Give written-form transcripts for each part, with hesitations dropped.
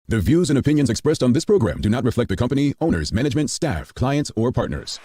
The views and opinions expressed on this program do not reflect the company, owners, management, staff, clients, or partners.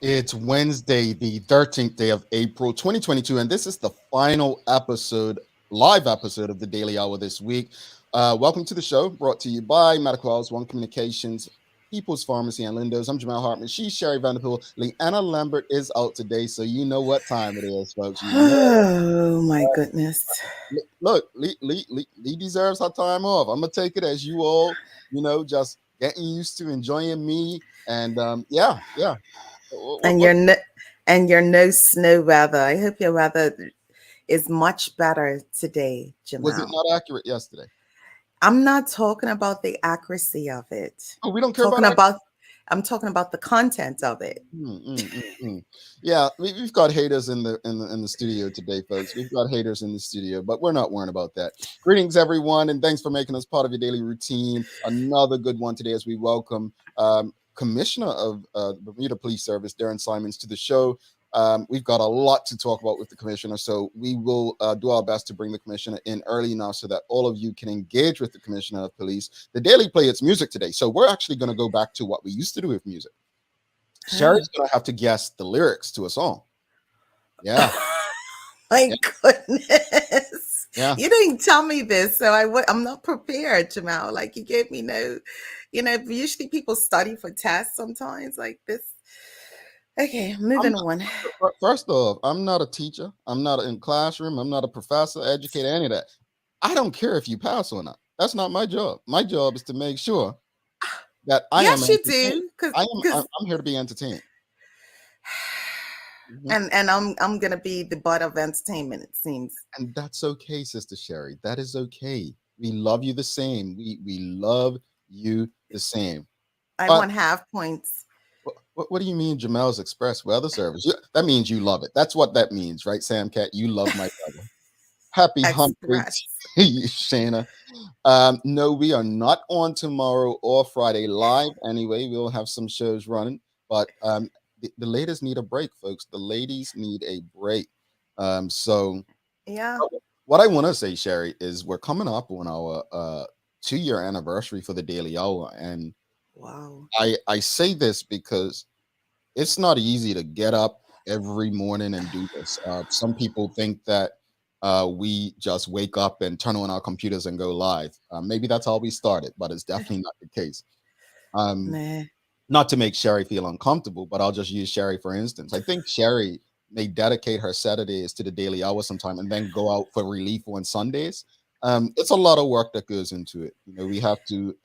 It's Wednesday, the 13th day of April, 2022, and this is the final episode, live episode of the Daily Hour this week. Welcome to the show, brought to you by Medical House, One Communications, People's Pharmacy, and Lindo's. I'm Jamal Hartman. She's Sherry Vanderpool. Leanna Lambert is out today, so you know what time it is, folks. You know. Oh, my goodness. Look, Lee deserves her time off. I'm going to take it as you all, just getting used to enjoying me. And yeah. And your no snow weather. I hope your weather is much better today, Jamal. Was it not accurate yesterday? I'm not talking about the accuracy of it. Oh, we don't care about I'm talking about the content of it. Yeah, we've got haters in the studio today, folks. We've got haters in the studio, but we're not worrying about that. Greetings, everyone, and thanks for making us part of your daily routine. Another good one today as we welcome Commissioner of the Bermuda Police Service, Darrin Simons, to the show. We've got a lot to talk about with the commissioner, so we will do our best to bring the commissioner in early enough so that all of you can engage with the commissioner of police. The Daily play its music today, so we're actually going to go back to what we used to do with music. Sherry's going to have to guess the lyrics to a song. Yeah. My goodness. Yeah. You didn't tell me this, so I'm not prepared, Jamal. Like, you gave me no, usually people study for tests sometimes like this. Okay, moving on. First off, I'm not a teacher. I'm not in classroom. I'm not a professor, educator, any of that. I don't care if you pass or not. That's not my job. My job is to make sure that I am. Yes, you do. Because I'm here to be entertained. And I'm gonna be the butt of entertainment, it seems. And that's okay, Sister Sherry. That is okay. We love you the same. We love you the same. I want half points. What do you mean, Jamel's Express Weather Service? That means you love it. That's what that means, right, Sam Cat? You love my brother. Happy hump-day to you, Shayna. No, we are not on tomorrow or Friday live. Anyway, we'll have some shows running, but the ladies need a break, folks. The ladies need a break. So yeah. What I want to say, Sherry, is we're coming up on our 2-year anniversary for the Daily Hour, and wow. I say this because it's not easy to get up every morning and do this. Some people think that we just wake up and turn on our computers and go live. Maybe that's how we started, but it's definitely not the case. Not to make Sherry feel uncomfortable, but I'll just use Sherry for instance. I think Sherry may dedicate her Saturdays to the Daily Hour sometime and then go out for relief on Sundays. It's a lot of work that goes into it. We have to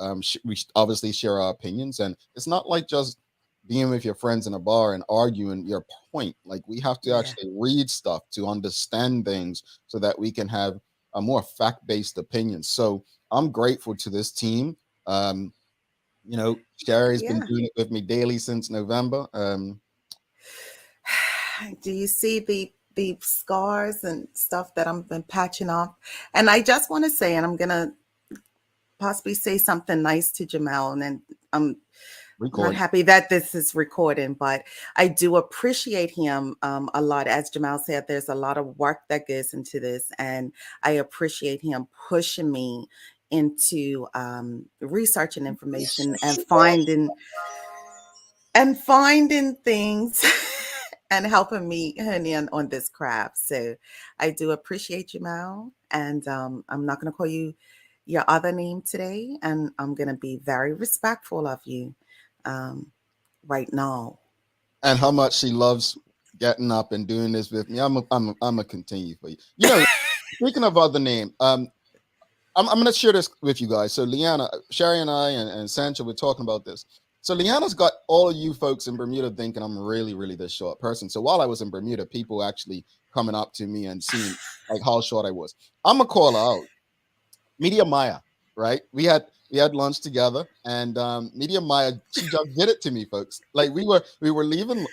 we obviously share our opinions, and it's not like just being with your friends in a bar and arguing your point. Like, we have to actually read stuff to understand things so that we can have a more fact-based opinion. So I'm grateful to this team. Sherry's been doing it with me daily since November. Do you see the scars and stuff that I've been patching off? And I just want to say, and I'm gonna possibly say something nice to Jamal, and then I'm not happy that this is recording, but I do appreciate him a lot. As Jamal said, there's a lot of work that goes into this, and I appreciate him pushing me into researching information and finding things and helping me hone in on this craft. So I do appreciate you, Mal. And I'm not going to call you your other name today, and I'm gonna be very respectful of you um, right now. And how much she loves getting up and doing this with me. I'm a continue for you. You know, speaking of other name, I'm going to share this with you guys. So Leanna, Sherry, and I, and Sancho were talking about this. So Leanna's got all of you folks in Bermuda thinking I'm really, really this short person. So while I was in Bermuda, people actually coming up to me and seeing like how short I was. I'm gonna call her out. Media Maya, right? We had lunch together, and Media Maya, she just did it to me, folks. Like we were leaving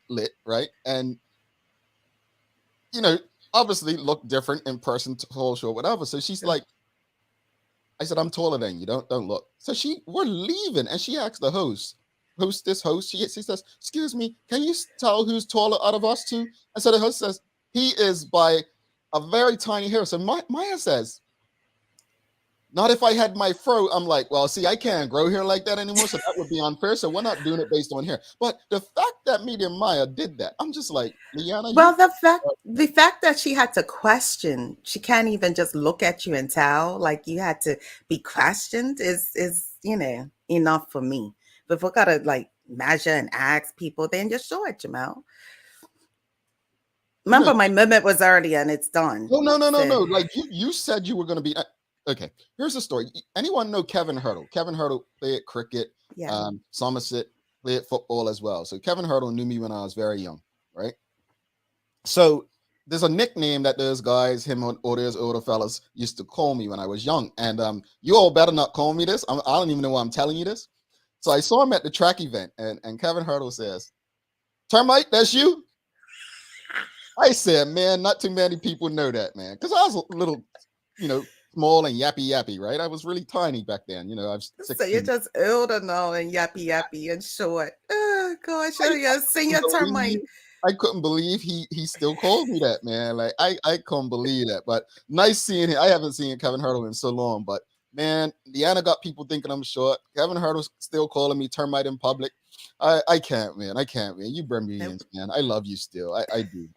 lit, right? And you know, obviously look different in person, tall, short, whatever. So she's like, I said, I'm taller than you. Don't look. So we're leaving, and she asked the host. She says, "Excuse me, can you tell who's taller out of us two?" And so the host says, "He is by a very tiny hair." So Maya says, "Not if I had my fro." I'm like, well, see, I can't grow hair like that anymore, so that would be unfair. So we're not doing it based on hair. But the fact that Medium Maya did that, I'm just like, Liana, Well, the fact that she had to question, she can't even just look at you and tell, like you had to be questioned is enough for me. But if we gotta like measure and ask people, then just show it, Jamel. you know, Remember, my limit was already and it's done. no. So Like you said you were going to be. Okay, here's the story. Anyone know Kevin Hurdle? Kevin Hurdle played cricket, yeah. Somerset played football as well. So Kevin Hurdle knew me when I was very young, right? So there's a nickname that those guys, him or those older fellas, used to call me when I was young. And you all better not call me this. I don't even know why I'm telling you this. So I saw him at the track event, and Kevin Hurdle says, "Termite, that's you?" I said, "Man, not too many people know that, man." Because I was a little, small and yappy, right? I was really tiny back then. I was So you're 16. just older now and yappy and short. Oh gosh, I, you're a senior couldn't believe termite. I couldn't believe he still called me that, man. Like I couldn't believe that. But nice seeing him. I haven't seen Kevin Hurdle in so long, but man, Deanna got people thinking I'm short. Kevin Hurdle's still calling me termite in public. I can't, man. I can't, man. You Nope. Bermudians, man. I love you still. I do.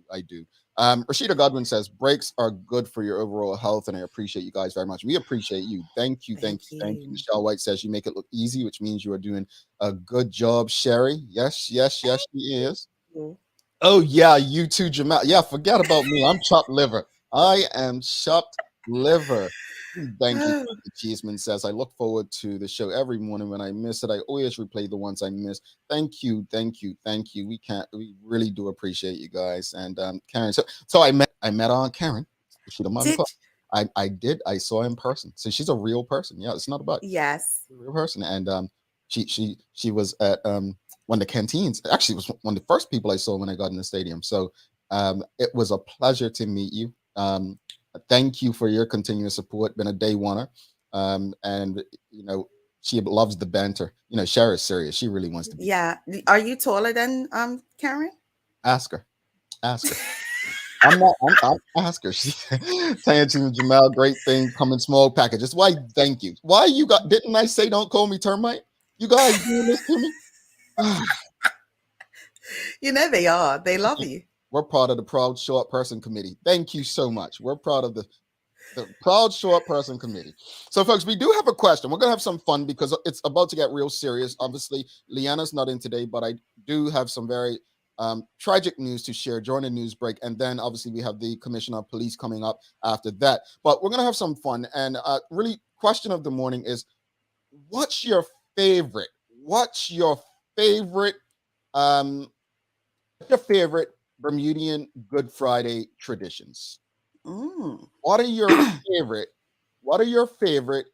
I do. Rashida Godwin says breaks are good for your overall health, and I appreciate you guys very much. We appreciate you. Thank you, thank Thank you, thank you. you. Michelle White says you make it look easy, which means you are doing a good job, Sherry. Yes, yes, yes, she is. Mm. Oh yeah, you too, Jamal. Yeah, forget about me. I'm chopped liver. I am chopped liver. Thank you. Cheeseman says, I look forward to the show every morning. When I miss it, I always replay the ones I miss. Thank you, thank you, thank you. We really do appreciate you guys. And Karen, so I met on Karen. She don't mind me Did calling. I saw her in person. So she's a real person. Yeah, it's not about yes. a real person. And she was at one of the canteens. Actually, it was one of the first people I saw when I got in the stadium. So it was a pleasure to meet you. Thank you for your continuous support. Been a day oneer. And she loves the banter. Sherry's serious. She really wants to be. Yeah. Are you taller than Karen? Ask her. Ask her. I'm not. I'm ask her. She saying to Jamal, great thing, come in small packages. Why? Thank you. Why you got? Didn't I say don't call me termite? You guys doing this to me? You know they are. They love you. We're part of the Proud Short Person Committee. Thank you so much. We're proud of the Proud Short Person Committee. So, folks, we do have a question. We're going to have some fun because it's about to get real serious. Obviously, Leanna's not in today, but I do have some very tragic news to share during the news break. And then, obviously, we have the Commissioner of Police coming up after that. But we're going to have some fun. And really, question of the morning is, what's your favorite? What's your favorite? What's your favorite Bermudian Good Friday traditions? Mm. What are your favorite? What are your favorite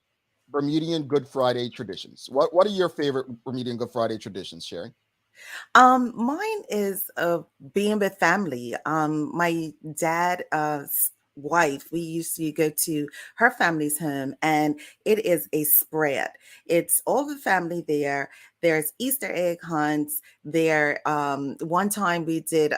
Bermudian Good Friday traditions? What are your favorite Bermudian Good Friday traditions, Sherry? Mine is being with family. My dad, wife, we used to go to her family's home, and it is a spread. It's all the family there. There's Easter egg hunts. There, one time we did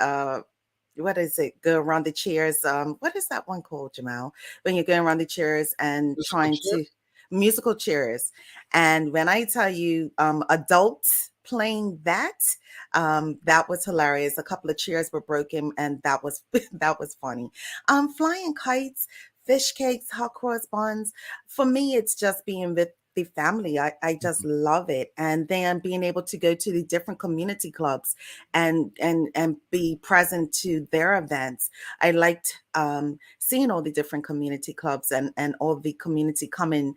what is it? Go around the chairs. What is that one called, Jamal? When you're going around the chairs and Musical trying to chairs? musical chairs. And when I tell you, adults playing that, that was hilarious. A couple of chairs were broken, and that was that was funny. Flying kites fish cakes, hot cross buns. For me, it's just being with the family. I just love it. And then being able to go to the different community clubs and be present to their events. I liked seeing all the different community clubs and all the community coming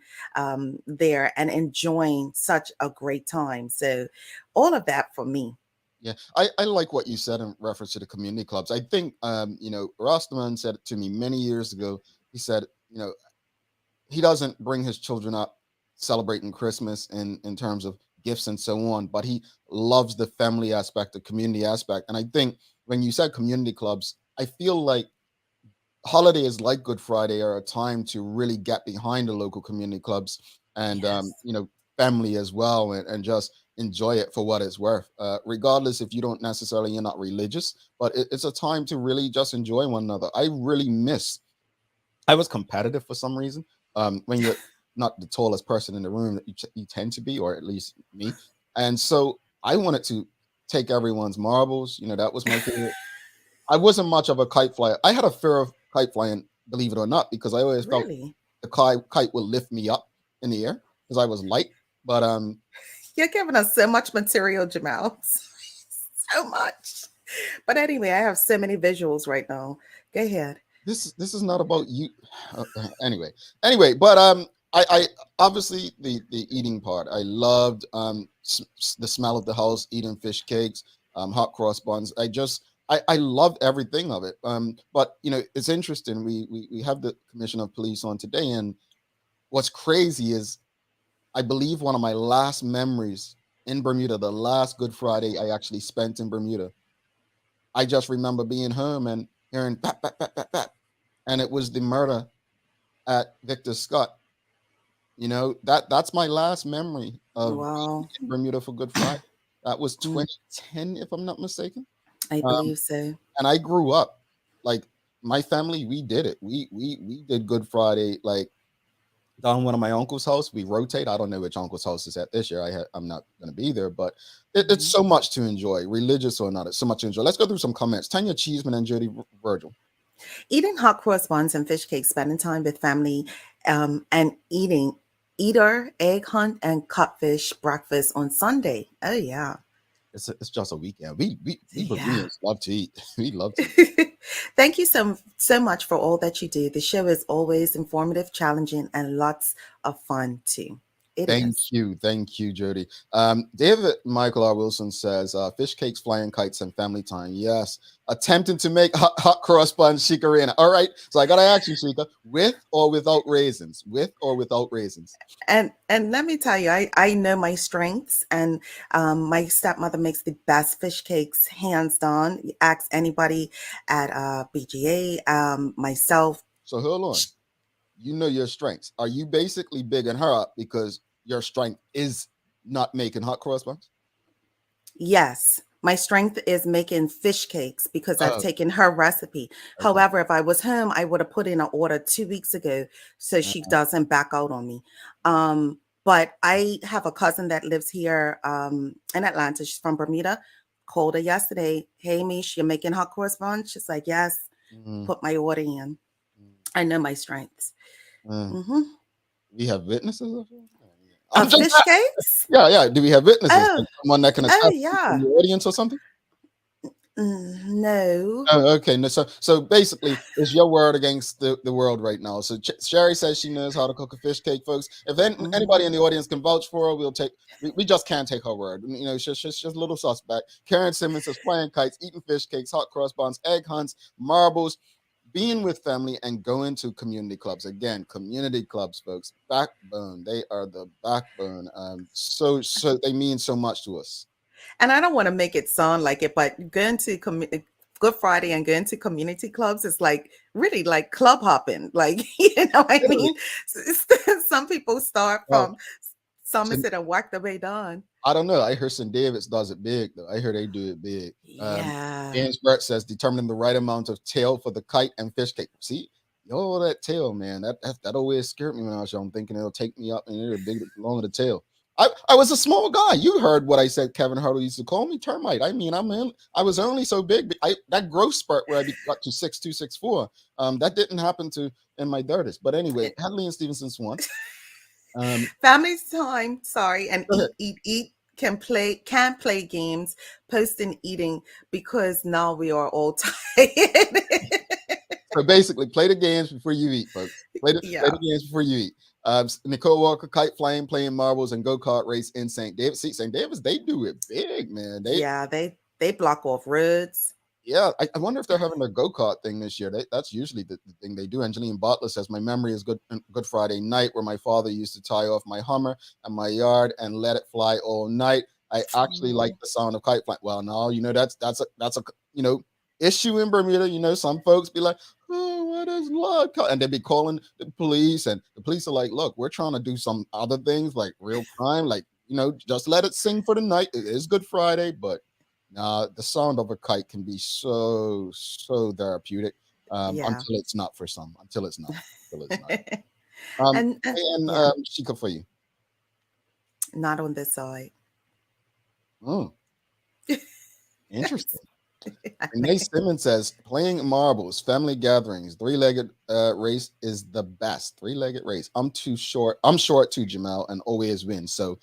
there and enjoying such a great time. So all of that for me. Yeah, I like what you said in reference to the community clubs. I think Rastaman said it to me many years ago. He said, he doesn't bring his children up celebrating Christmas in terms of gifts and so on, but he loves the family aspect, the community aspect. And I think when you said community clubs, I feel like holidays like Good Friday are a time to really get behind the local community clubs and Yes. family as well, and just enjoy it for what it's worth. Regardless if you don't necessarily you're not religious, but it's a time to really just enjoy one another. I really miss. I was competitive for some reason. When you're not the tallest person in the room, that you tend to be, or at least me, and so I wanted to take everyone's marbles. That was my favorite. I wasn't much of a kite flyer. I had a fear of kite flying, believe it or not, because I always felt Really? the kite would lift me up in the air because I was light. But You're giving us so much material, Jamal. So much. But anyway, I have so many visuals right now. Go ahead. this is not about you. Anyway, but I obviously the eating part. I loved the smell of the house, eating fish cakes, hot cross buns. I loved everything of it. But it's interesting. We have the commissioner of police on today, and what's crazy is I believe one of my last memories in Bermuda, the last Good Friday I actually spent in Bermuda. I just remember being home and hearing pat pat pat pat pat, and it was the murder at Victor Scott. That's my last memory of being Wow. in Bermuda for Good Friday. That was Mm, 2010, if I'm not mistaken. I Um, believe so. and I grew up like my family. We did it. We did Good Friday like down one of my uncle's house. We rotate. I don't know which uncle's house is at this year. I'm not going to be there, but it's Mhm. so much to enjoy, religious or not. It's so much to enjoy. Let's go through some comments. Tanya Cheeseman and Jody Virgil. Eating hot cross buns and fish cakes, spending time with family, and eating eater, egg hunt, and cutfish breakfast on Sunday. Oh, yeah. It's just a weekend. We Yeah. Bermudians love to eat. We love to. Thank you so much for all that you do. The show is always informative, challenging, and lots of fun too. It is. Thank you, Jody. David Michael R. Wilson says, fish cakes, flying kites, and family time. Yes, attempting to make hot cross buns, Shikarina. All right, so I gotta ask you, Shika, with or without raisins? With or without raisins? And let me tell you, I know my strengths, and my stepmother makes the best fish cakes, hands down. Ask anybody at BGA, myself. So hold on. You know your strengths. Are you basically bigging her up because your strength is not making hot cross buns? Yes, my strength is making fish cakes because I've Oh, taken her recipe. okay. However, if I was home, I would have put in an order 2 weeks ago so she Uh, doesn't back out on me. But I have a cousin that lives here in Atlanta. She's from Bermuda. Called her yesterday. Hey, Mish, you're making hot cross buns? She's like, yes. mm, Put my order in. I know my strengths. mm. Hmm. We have witnesses of it? I'm just Fish cakes? yeah. Do we have witnesses? Oh, Like someone that can oh attest in yeah. the audience or something? No. Oh, okay. No, so basically, it's your word against the world right now. So Sherry says she knows how to cook a fish cake, folks. If Hmm. anybody in the audience can vouch for her, we'll take. We just can't take her word. She's just a little suspect. Karen Simmons says flying kites, eating fish cakes, hot cross buns, egg hunts, marbles, being with family, and going to community clubs. Again, community clubs, folks, backbone. They are the backbone. So they mean so much to us. And I don't want to make it sound like it, but going to Good Friday and going to community clubs is like really like club hopping. Like, you know what I Literally. mean? Some people start Well, from Somerset and work their way down. I don't know. I hear St. David's does it big though. I hear they do it big. Yeah. James Burt says determining the right amount of tail for the kite and fish cake. See, that tail, man. That always scared me when I was young, thinking it'll take me up and it'll big along with the tail. I was a small guy. You heard what I said. Kevin Hurdle used to call me termite. I mean, I was only so big. That growth spurt where got to 6'2", 6'4", that didn't happen to in my 30s. But anyway, Hadley and Stevenson Swan. Family time, sorry, and Go ahead. eat can play games, post and eating, because now we are all tired. So basically, play the games before you eat, folks. Play the games before you eat. Nicole Walker, kite flying, playing marbles, and go-kart race in St. David. See, St. David's, they do it big, man. They block off roads. Yeah, I wonder if they're having their go-kart thing this year. That's usually the thing they do. Angeline Butler says, my memory is Good Friday night, where my father used to tie off my Hummer in my yard and let it fly all night. I actually like the sound of kite flying. Well, no, that's a issue in Bermuda. Some folks be like, oh, what is love? And they be calling the police, and the police are like, look, we're trying to do some other things like real crime, like just let it sing for the night. It is Good Friday, but the sound of a kite can be so therapeutic until it's not for some. Until it's not. And Sheikah, for you. Not on this side. Interesting. Renee Simmons says, playing marbles, family gatherings, three-legged race is the best. Three-legged race. I'm short too, Jamel, and always win. So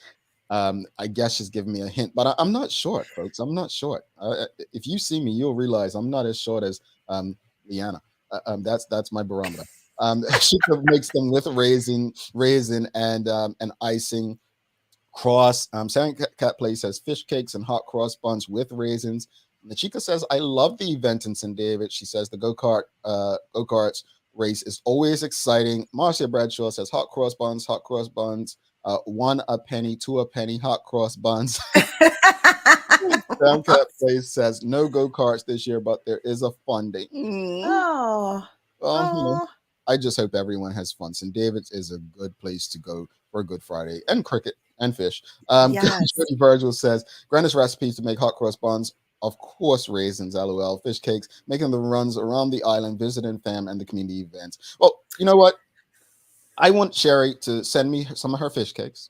I guess she's giving me a hint, but I'm not short, folks. I'm not short. If you see me, you'll realize I'm not as short as Liana. That's my barometer. She makes them with raisin and icing. Cross. Sandcat Place says fish cakes and hot cross buns with raisins. And Chica says, I love the event in St. David. She says the go-karts race is always exciting. Marcia Bradshaw says hot cross buns. 1 a penny, 2 a penny, hot cross buns. Sandcat Place says no go-karts this year, but there is a fun day. I just hope everyone has fun. St. David's is a good place to go for a Good Friday, and cricket and fish. Jody Virgil says grandest recipes to make hot cross buns. Of course, raisins, LOL, fish cakes, making the runs around the island, visiting fam and the community events. Well, you know what? I want Sherry to send me some of her fish cakes.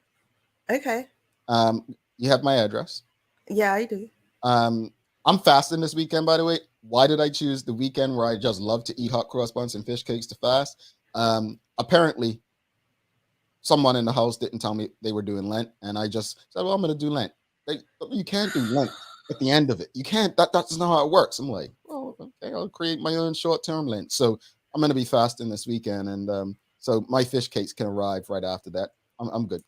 Okay. You have my address. Yeah, I do. I'm fasting this weekend, by the way. Why did I choose the weekend where I just love to eat hot cross buns and fish cakes to fast? Apparently, someone in the house didn't tell me they were doing Lent, and I just said, well, I'm going to do Lent. You can't do Lent at the end of it. You can't. That's not how it works. I'm like, well, okay, I'll create my own short-term Lent. So I'm going to be fasting this weekend, and so my fish cakes can arrive right after that. I'm good.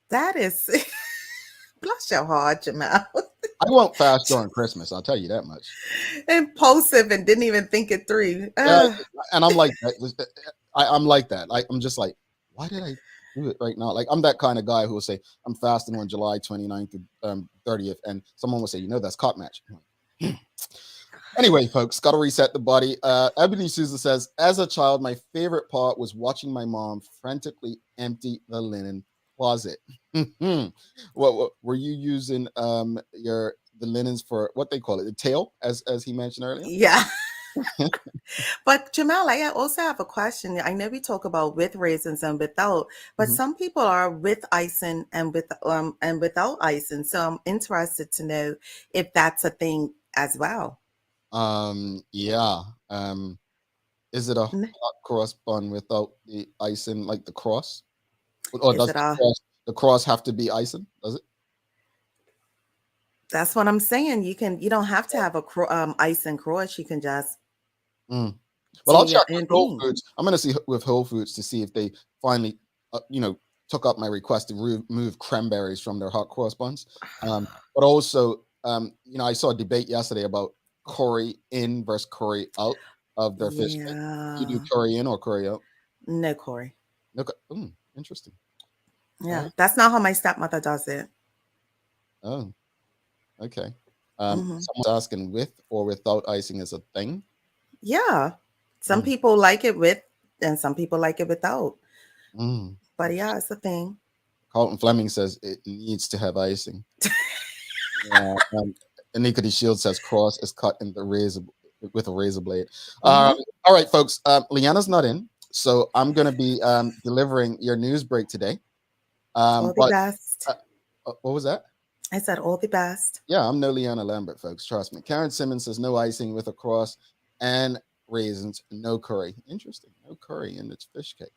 That is, bless your heart, Jamal. I won't fast during Christmas. I'll tell you that much. Impulsive and didn't even think it through. And I'm like that. I'm like that. I'm just like, why did I do it right now? Like, I'm that kind of guy who will say, I'm fasting on July 29th to 30th. And someone will say, that's cop match. Anyway, folks, got to reset the body. Ebony Souza says, as a child, my favorite part was watching my mom frantically empty the linen closet. What were you using the linens for? What they call it, the tail, as he mentioned earlier? Yeah. But Jamal, I also have a question. I know we talk about with raisins and without, but some people are with icing and without icing. So I'm interested to know if that's a thing as well. Yeah. Is it a hot cross bun without the icing, like the cross? Or does the cross have to be icing? Does it? That's what I'm saying. You don't have to have a icing cross. You can just. Well, I'll check with Whole Foods. I'm going to see with Whole Foods to see if they finally, took up my request to remove cranberries from their hot cross buns. But also, I saw a debate yesterday about curry in versus curry out of their fish. You do curry in or curry out? No curry. Okay. Interesting. Yeah, that's not how my stepmother does it. Oh, okay. Someone's asking with or without icing is a thing. Yeah, some people like it with, and some people like it without. But yeah, it's a thing. Carlton Fleming says it needs to have icing. Anika D. Shields says cross is cut in with a razor blade. All right, folks. Liana's not in, so I'm going to be delivering your news break today. All the But best. what was that? I said all the best. Yeah, I'm no Leanna Lambert, folks. Trust me. Karen Simmons says no icing with a cross and raisins, no curry. Interesting. No curry in its fish cake.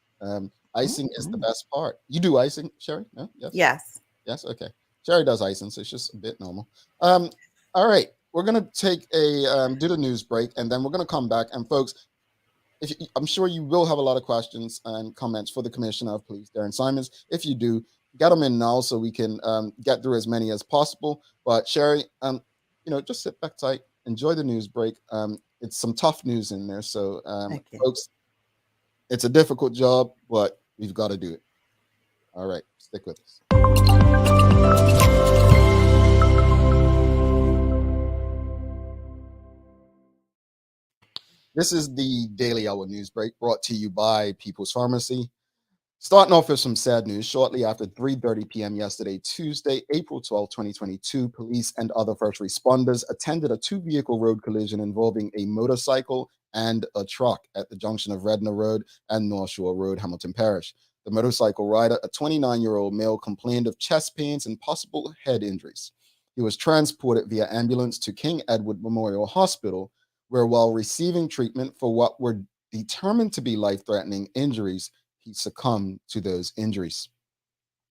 Icing is the best part. You do icing, Sherry? No? Yes? Yes. Yes? Okay. Sherry does icing, so it's just a bit normal. All right. We're going to take do the news break, and then we're going to come back. And folks, I'm sure you will have a lot of questions and comments for the Commissioner of Police, Darrin Simons. If you do, get them in now so we can get through as many as possible. But Sherry, just sit back tight, enjoy the news break. It's some tough news in there, so Okay. folks, it's a difficult job, but we've got to do it. All right, stick with us. This is the Daily Hour News Break brought to you by People's Pharmacy. Starting off with some sad news, shortly after 3:30 p.m. yesterday, Tuesday, April 12, 2022, police and other first responders attended a two-vehicle road collision involving a motorcycle and a truck at the junction of Redner Road and North Shore Road, Hamilton Parish. The motorcycle rider, a 29-year-old male, complained of chest pains and possible head injuries. He was transported via ambulance to King Edward Memorial Hospital, where while receiving treatment for what were determined to be life-threatening injuries, he succumbed to those injuries.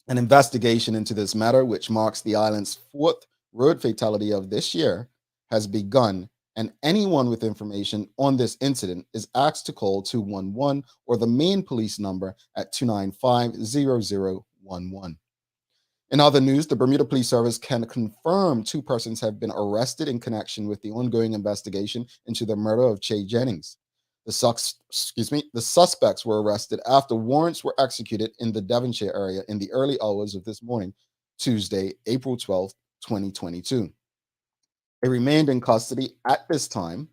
An investigation into this matter, which marks the island's fourth road fatality of this year, has begun, and anyone with information on this incident is asked to call 211 or the main police number at 295-0011. In other news, the Bermuda Police Service can confirm 2 persons have been arrested in connection with the ongoing investigation into the murder of Che Jennings. The suspects were arrested after warrants were executed in the Devonshire area in the early hours of this morning, Tuesday, April 12th, 2022. They remained in custody at this time.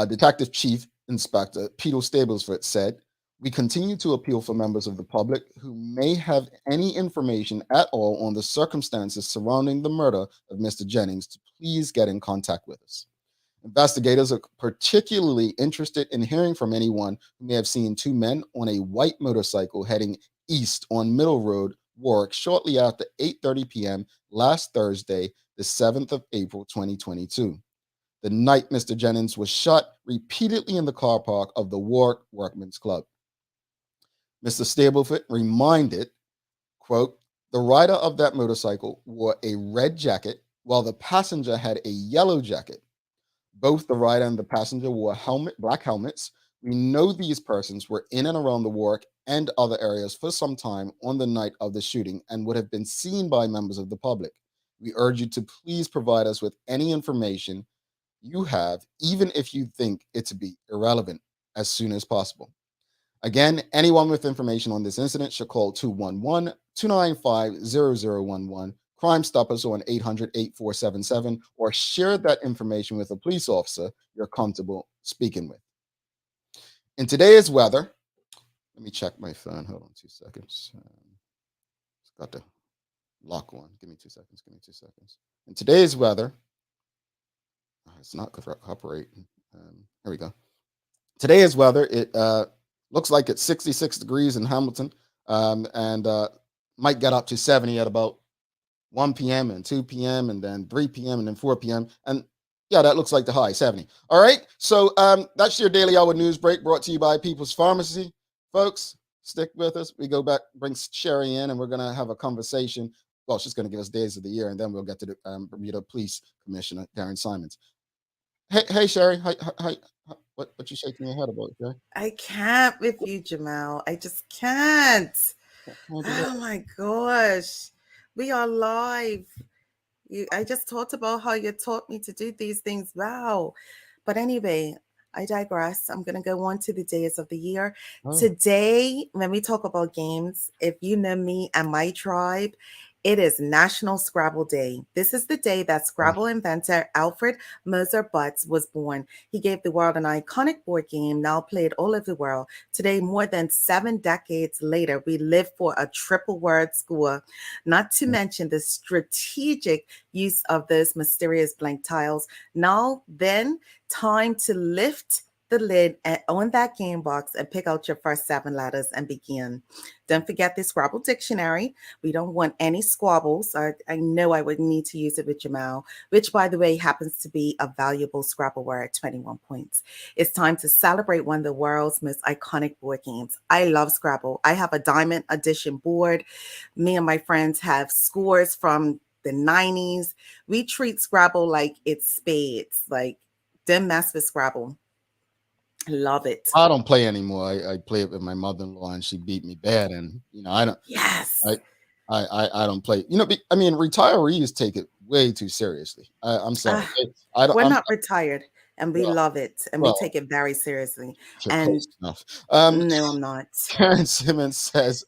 Detective Chief Inspector Peter Stablesford said, "We continue to appeal for members of the public who may have any information at all on the circumstances surrounding the murder of Mr. Jennings to please get in contact with us. Investigators are particularly interested in hearing from anyone who may have seen 2 men on a white motorcycle heading east on Middle Road, Warwick, shortly after 8:30 p.m. last Thursday, the 7th of April, 2022. The night Mr. Jennings was shot repeatedly in the car park of the Warwick Workmen's Club." Mr. Stableford reminded, quote, "The rider of that motorcycle wore a red jacket while the passenger had a yellow jacket. Both the rider and the passenger wore black helmets. We know these persons were in and around the Warwick and other areas for some time on the night of the shooting and would have been seen by members of the public. We urge you to please provide us with any information you have, even if you think it to be irrelevant, as soon as possible. Again, anyone with information on this incident should call 211-295-0011. Crime Stoppers on 800-8477, or share that information with a police officer you're comfortable speaking with. In today's weather, let me check my phone. Hold on 2 seconds. It's got the lock on. Give me 2 seconds. In today's weather, it's not operating. Here we go. Today's weather, it looks like it's 66 degrees in Hamilton, and might get up to 70 at about 1 p.m. and 2 p.m. and then 3 p.m. and then 4 p.m. And yeah, that looks like the high, 70. All right, so that's your Daily Hour News Break brought to you by People's Pharmacy. Folks, stick with us. We go back, bring Sherry in, and we're going to have a conversation. Well, she's going to give us days of the year, and then we'll get to the Bermuda Police Commissioner, Darrin Simons. Hey, Sherry, what you shaking your head about, Sherry? I can't with you, Jamal. I just can't. Oh my gosh. We are live. I just talked about how you taught me to do these things. Wow. But anyway, I digress. I'm going to go on to the days of the year. Oh. Today, when we talk about games, if you know me and my tribe, it is National Scrabble Day. This is the day that Scrabble inventor Alfred Moser Butts was born. He gave the world an iconic board game now played all over the world. Today, more than 7 decades later, we live for a triple word score, not to mention the strategic use of those mysterious blank tiles. Now, then, time to lift the lid on that game box and pick out your first 7 letters and begin. Don't forget the Scrabble dictionary. We don't want any squabbles. I know I would need to use it with Jamal, which, by the way, happens to be a valuable Scrabble word, 21 points. It's time to celebrate one of the world's most iconic board games. I love Scrabble. I have a diamond edition board. Me and my friends have scores from the 90s. We treat Scrabble like it's spades. Like, don't mess with Scrabble. Love it. I don't play anymore. I play it with my mother-in-law, and she beat me bad. And I don't. Yes. I don't play. I mean, retirees take it way too seriously. I'm sorry. I don't. We're I'm not retired, and we love it, and we take it very seriously. And enough. no, I'm not. Darrin Simons says,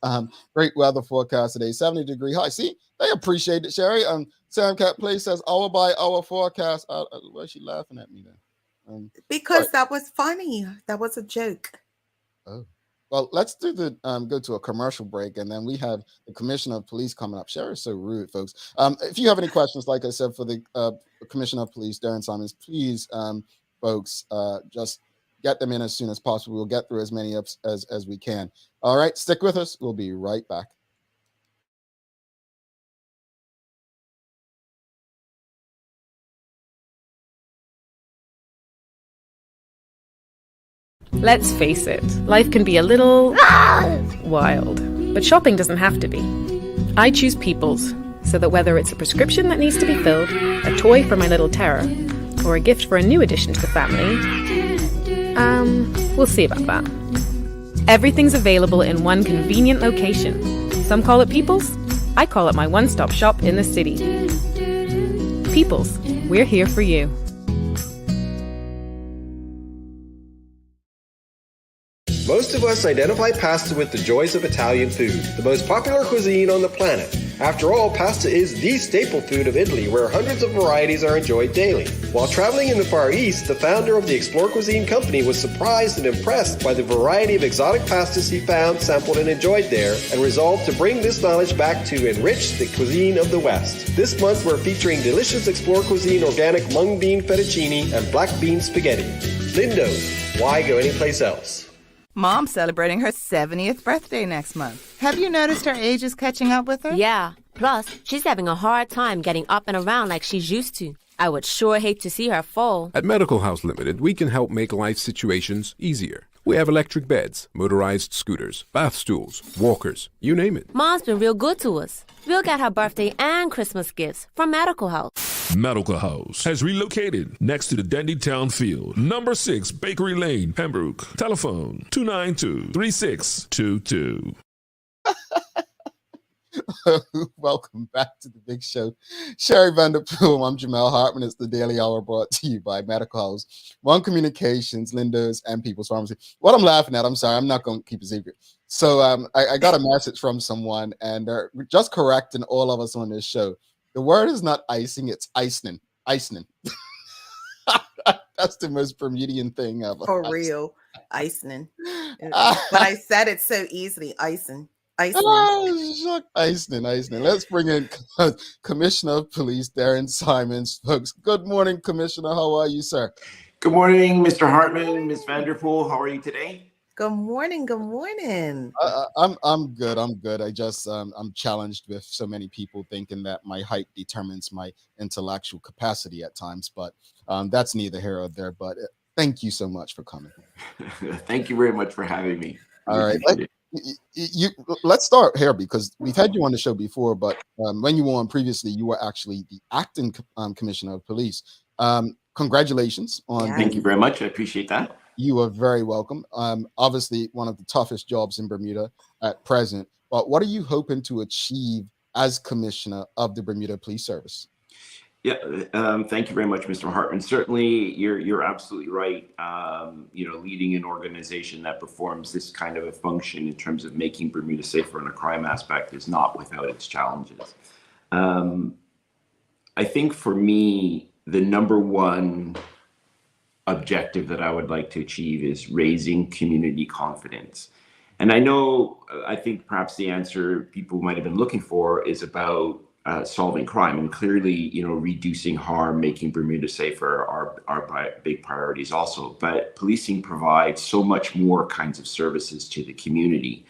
great weather forecast today, 70-degree high. See, they appreciate it, Sherry. Sam Cat Play says, hour by hour forecast. Why is she laughing at me then? Because that was funny. That was a joke. Oh, well, let's do go to a commercial break, and then we have the Commissioner of Police coming up. Sherry's so rude, folks. If you have any questions, like I said, for the Commissioner of Police, Darrin Simons, please, folks, just get them in as soon as possible. We'll get through as many as we can. All right, stick with us. We'll be right back. Let's face it, life can be a little wild, but shopping doesn't have to be. I choose People's, so that whether it's a prescription that needs to be filled, a toy for my little terror, or a gift for a new addition to the family, we'll see about that. Everything's available in one convenient location. Some call it People's, I call it my one-stop shop in the city. People's, we're here for you. Most of us identify pasta with the joys of Italian food, the most popular cuisine on the planet. After all, pasta is the staple food of Italy, where hundreds of varieties are enjoyed daily. While traveling in the Far East, the founder of the Explore Cuisine company was surprised and impressed by the variety of exotic pastas he found, sampled, and enjoyed there, and resolved to bring this knowledge back to enrich the cuisine of the West. This month, we're featuring delicious Explore Cuisine organic mung bean fettuccine and black bean spaghetti. Lindo's, why go anyplace else? Mom's celebrating her 70th birthday next month. Have you noticed her age is catching up with her? Yeah. Plus, she's having a hard time getting up and around like she's used to. I would sure hate to see her fall. At Medical House Limited, we can help make life situations easier. We have electric beds, motorized scooters, bath stools, walkers, you name it. Mom's been real good to us. We'll get her birthday and Christmas gifts from Medical House. Medical House has relocated next to the Dendytown Field, number 6 Bakery Lane, Pembroke. Telephone 292-3622. Welcome back to the big show. Sherry Vanderpool, I'm Jamal Hartman. It's the Daily Hour brought to you by Medical House, One Communications, Lindo's, and People's Pharmacy. What I'm laughing at, I'm sorry, I'm not going to keep a secret. So I got a message from someone, and they're just correcting all of us on this show. The word is not icing, it's icing. Icing. That's the most Bermudian thing ever. For real. Icing. But I said it so easily. Icing. Icing. Icing. Let's bring in Commissioner of Police Darrin Simons. Folks, good morning, Commissioner. How are you, sir? Good morning, Mr. Hartman, Ms. Vanderpool. How are you today? Good morning. Good morning. I'm good. I just I'm challenged with so many people thinking that my height determines my intellectual capacity at times, but that's neither here or there. But thank you so much for coming. Thank you very much for having me. All right. Let's start here because we've had you on the show before, but when you were on previously, you were actually the acting Commissioner of Police. Congratulations on. Yeah. Thank you very much. I appreciate that. You are very welcome. Obviously, one of the toughest jobs in Bermuda at present. But what are you hoping to achieve as Commissioner of the Bermuda Police Service? Yeah, thank you very much, Mr. Hartman. Certainly, you're absolutely right. Leading an organization that performs this kind of a function in terms of making Bermuda safer in a crime aspect is not without its challenges. I think for me, the number one objective that I would like to achieve is raising community confidence. And I think perhaps the answer people might have been looking for is about solving crime. And clearly, reducing harm, making Bermuda safer are big priorities also. But policing provides so much more kinds of services to the community.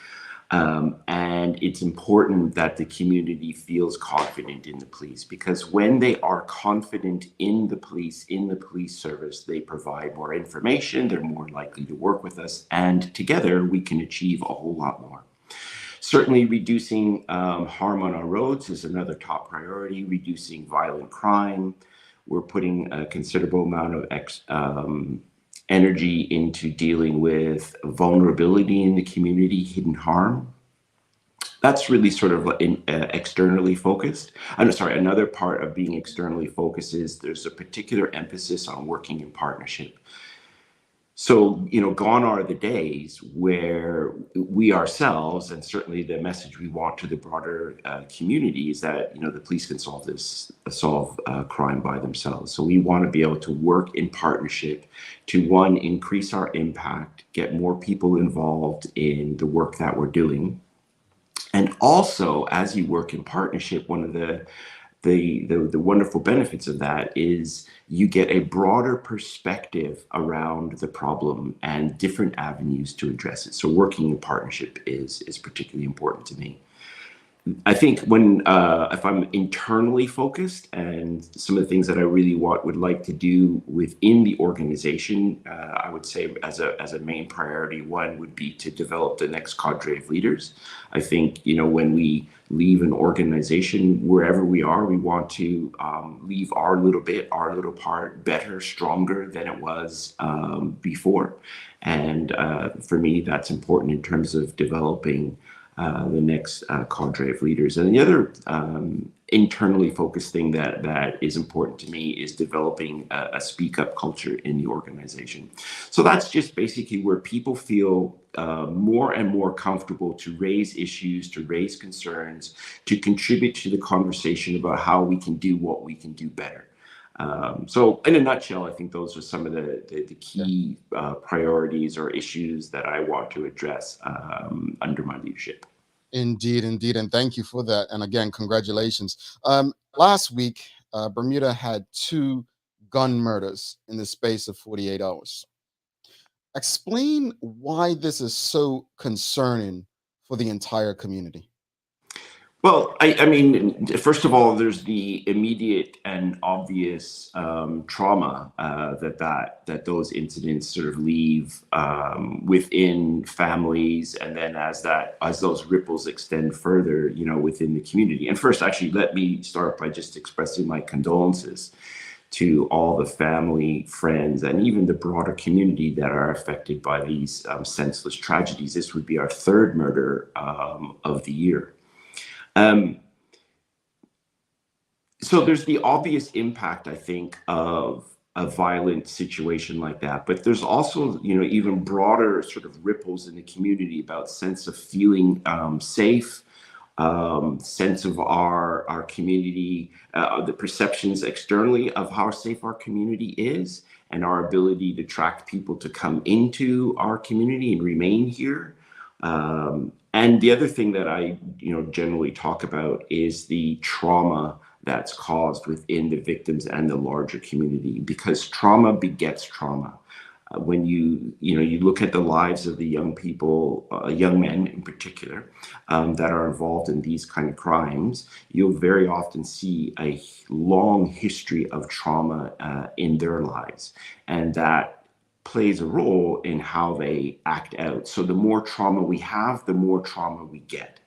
And it's important that the community feels confident in the police, because when they are confident in the police service, they provide more information, they're more likely to work with us, and together we can achieve a whole lot more. Certainly reducing harm on our roads is another top priority, reducing violent crime. We're putting a considerable amount of energy into dealing with vulnerability in the community, hidden harm. That's really sort of externally focused. I'm sorry, another part of being externally focused is there's a particular emphasis on working in partnership. So, gone are the days where we ourselves, and certainly the message we want to the broader community, is that, the police can solve crime by themselves. So we want to be able to work in partnership to, one, increase our impact, get more people involved in the work that we're doing. And also, as you work in partnership, one of the wonderful benefits of that is you get a broader perspective around the problem and different avenues to address it. So working in partnership is particularly important to me. I think if I'm internally focused, and some of the things that I really would like to do within the organization, I would say as a main priority, one would be to develop the next cadre of leaders. I think, when we leave an organization, wherever we are, we want to leave our little part better, stronger than it was before. And for me, that's important in terms of developing the next cadre of leaders. And the other internally focused thing that is important to me is developing a speak up culture in the organization. So that's just basically where people feel more and more comfortable to raise issues, to raise concerns, to contribute to the conversation about how we can do what we can do better. So in a nutshell, I think those are some of the key priorities or issues that I want to address under my leadership. Indeed. And thank you for that. And again, congratulations. Last week, Bermuda had 2 gun murders in the space of 48 hours. Explain why this is so concerning for the entire community. Well, I mean, first of all, there's the immediate and obvious trauma that those incidents sort of leave within families, and then as those ripples extend further, within the community. And first, actually, let me start by just expressing my condolences to all the family, friends, and even the broader community that are affected by these senseless tragedies. This would be our 3rd murder of the year. So there's the obvious impact, I think, of a violent situation like that, but there's also, even broader sort of ripples in the community about sense of feeling safe, sense of our community, the perceptions externally of how safe our community is, and our ability to attract people to come into our community and remain here. And the other thing that I, generally talk about is the trauma that's caused within the victims and the larger community, because trauma begets trauma. When you look at the lives of the young people, young men in particular, that are involved in these kind of crimes, you'll very often see a long history of trauma in their lives, and that plays a role in how they act out. So the more trauma we have, the more trauma we get.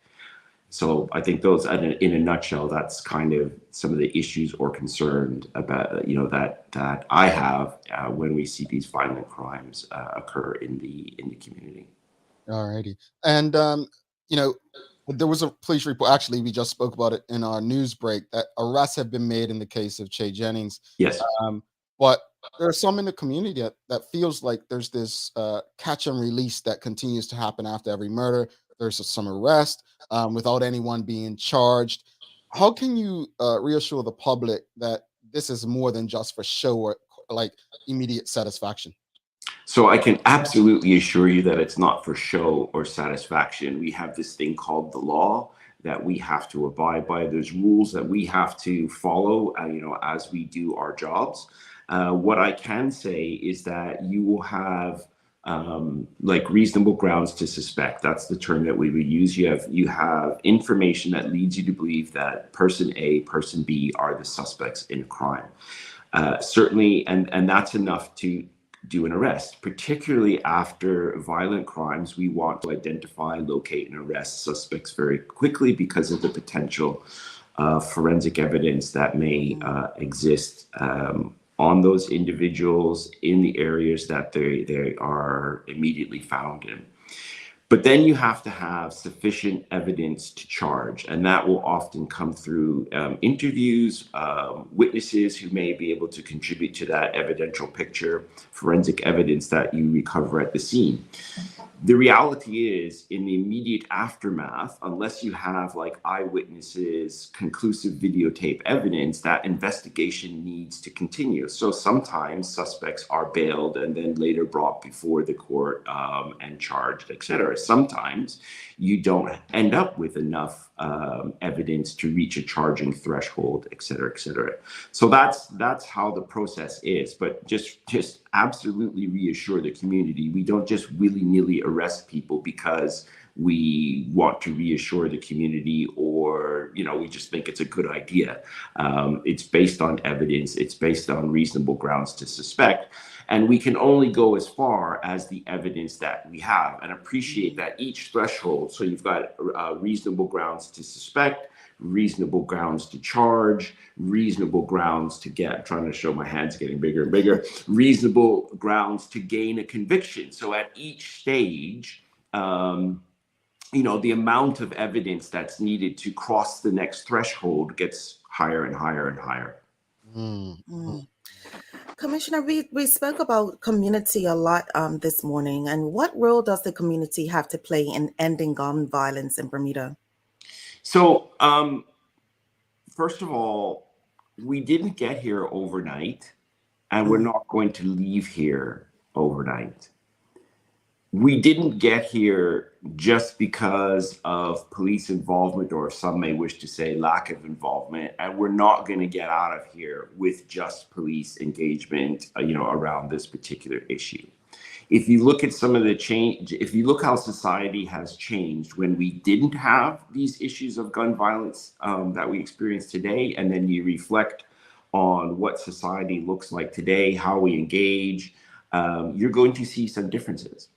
So I think those, in a nutshell, that's kind of some of the issues or concerns about, that I have when we see these violent crimes occur in the community. All righty. And, there was a police report, actually, we just spoke about it in our news break, that arrests have been made in the case of Che Jennings. Yes. But there are some in the community that feels like there's this catch and release that continues to happen after every murder. There's some arrest without anyone being charged. How can you reassure the public that this is more than just for show or like immediate satisfaction? So I can absolutely assure you that it's not for show or satisfaction. We have this thing called the law that we have to abide by. There's rules that we have to follow, as we do our jobs. What I can say is that you will have like reasonable grounds to suspect. That's the term that we would use. You have information that leads you to believe that person A, person B are the suspects in a crime. Certainly, and that's enough to do an arrest. Particularly after violent crimes, we want to identify, locate, and arrest suspects very quickly because of the potential forensic evidence that may exist on those individuals in the areas that they are immediately found in. But then you have to have sufficient evidence to charge, and that will often come through interviews, witnesses who may be able to contribute to that evidential picture, forensic evidence that you recover at the scene. The reality is, in the immediate aftermath, unless you have like eyewitnesses, conclusive videotape evidence, that investigation needs to continue. So sometimes suspects are bailed and then later brought before the court and charged, etc. Sometimes you don't end up with enough evidence to reach a charging threshold, etc., etc. So that's how the process is. But just absolutely reassure the community. We don't just willy-nilly arrest people because we want to reassure the community, or we just think it's a good idea. It's based on evidence. It's based on reasonable grounds to suspect. And we can only go as far as the evidence that we have, and appreciate that each threshold. So you've got reasonable grounds to suspect, reasonable grounds to charge, reasonable grounds to get, I'm trying to show my hands getting bigger and bigger, reasonable grounds to gain a conviction. So at each stage, the amount of evidence that's needed to cross the next threshold gets higher and higher and higher. Commissioner, we spoke about community a lot this morning, and what role does the community have to play in ending gun violence in Bermuda? So, first of all, we didn't get here overnight, and we're not going to leave here overnight. We didn't get here just because of police involvement, or some may wish to say lack of involvement, and we're not going to get out of here with just police engagement, around this particular issue. If you look at some of the change, if you look how society has changed when we didn't have these issues of gun violence that we experience today, and then you reflect on what society looks like today, how we engage, you're going to see some differences.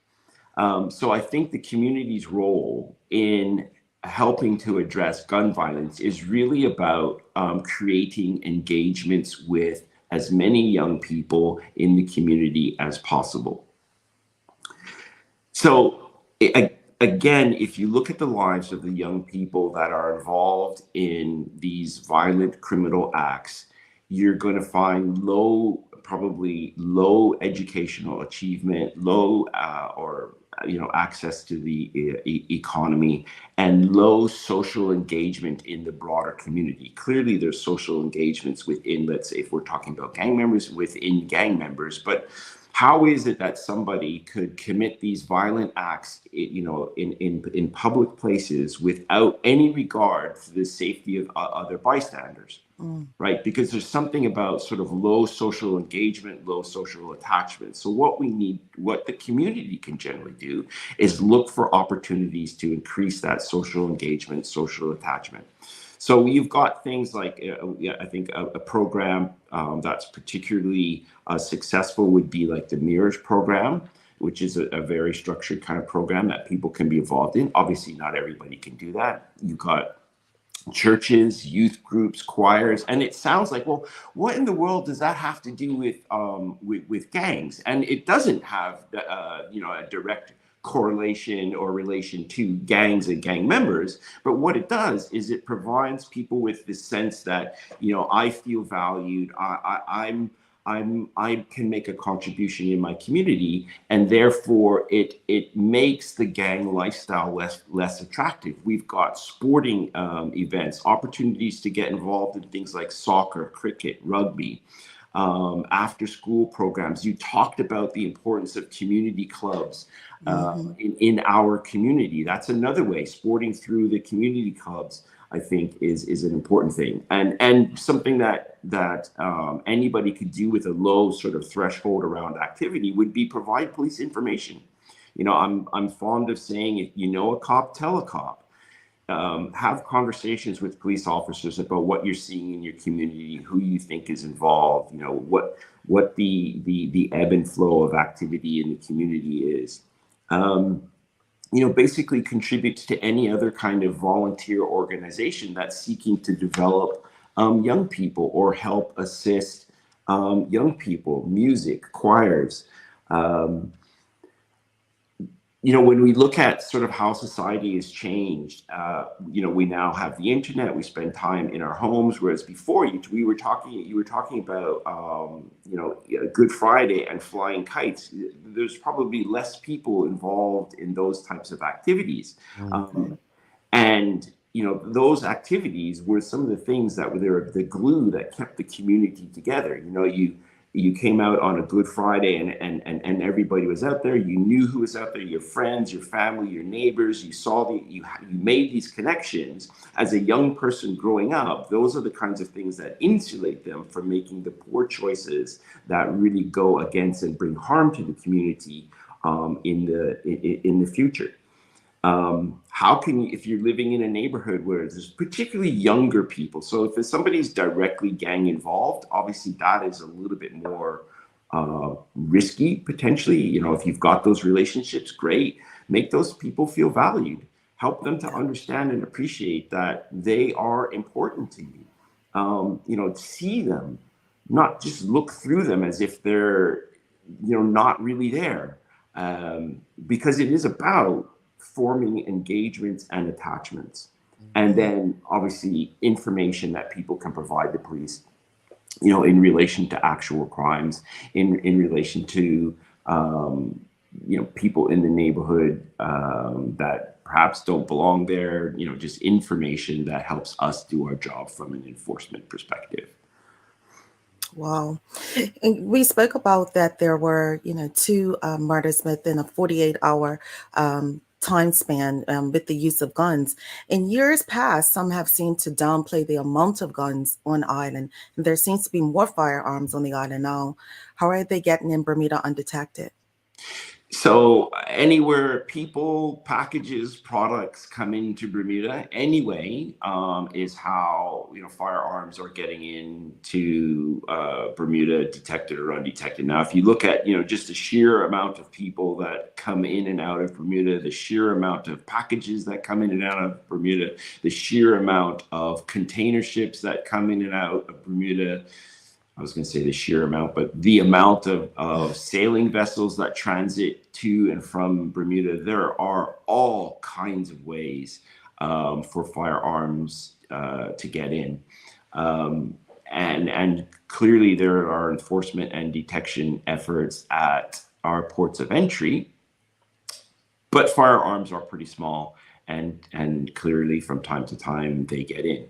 So I think the community's role in helping to address gun violence is really about creating engagements with as many young people in the community as possible. So again, if you look at the lives of the young people that are involved in these violent criminal acts, you're going to find probably low educational achievement, low access to the economy, and low social engagement in the broader community. Clearly, there's social engagements within, let's say, if we're talking about gang members, within gang members, but how is it that somebody could commit these violent acts, in public places without any regard for the safety of other bystanders? Right? Because there's something about sort of low social engagement, low social attachment. So what the community can generally do is look for opportunities to increase that social engagement, social attachment. So you've got things like, I think a program that's particularly successful would be like the Mirrors program, which is a very structured kind of program that people can be involved in. Obviously, not everybody can do that. You've got churches, youth groups, choirs, and it sounds like, well, what in the world does that have to do with gangs? And it doesn't have a direct correlation or relation to gangs and gang members, but what it does is it provides people with this sense that I feel valued, I can make a contribution in my community, and therefore it makes the gang lifestyle less attractive. We've got sporting events, opportunities to get involved in things like soccer, cricket, rugby. after school programs. You talked about the importance of community clubs in our community. That's another way. Sporting through the community clubs, I think, is an important thing, and something that anybody could do with a low sort of threshold around activity would be provide police information. I'm fond of saying, if you know a cop, tell a cop. Have conversations with police officers about what you're seeing in your community, who you think is involved, what the ebb and flow of activity in the community is. Basically contributes to any other kind of volunteer organization that's seeking to develop young people or help assist young people, music, choirs. When we look at sort of how society has changed, we now have the internet. We spend time in our homes, whereas before you were talking about, Good Friday and flying kites. There's probably less people involved in those types of activities, and those activities were some of the things that were the glue that kept the community together. You came out on a Good Friday and everybody was out there. You knew who was out there, your friends, your family, your neighbors. You made these connections as a young person growing up. Those are the kinds of things that insulate them from making the poor choices that really go against and bring harm to the community in the future. How can you, if you're living in a neighborhood where there's particularly younger people, so if somebody's directly gang involved, obviously that is a little bit more risky potentially. If you've got those relationships, great. Make those people feel valued. Help them to understand and appreciate that they are important to you. See them, not just look through them as if they're, not really there, because it is about forming engagements and attachments, and then obviously information that people can provide the police, in relation to actual crimes, in relation to people in the neighborhood that perhaps don't belong there, just information that helps us do our job from an enforcement perspective. Wow. And we spoke about that there were, 2 murders within a 48-hour time span with the use of guns. In years past, some have seemed to downplay the amount of guns on the island. And there seems to be more firearms on the island now. How are they getting in Bermuda undetected? So anywhere people, packages, products come into Bermuda anyway, is how firearms are getting into Bermuda, detected or undetected. Now, if you look at just the sheer amount of people that come in and out of Bermuda, the sheer amount of packages that come in and out of Bermuda, the sheer amount of container ships that come in and out of Bermuda. I was going to say the sheer amount, but the amount of sailing vessels that transit to and from Bermuda, there are all kinds of ways for firearms to get in. And clearly there are enforcement and detection efforts at our ports of entry, but firearms are pretty small, and clearly from time to time they get in.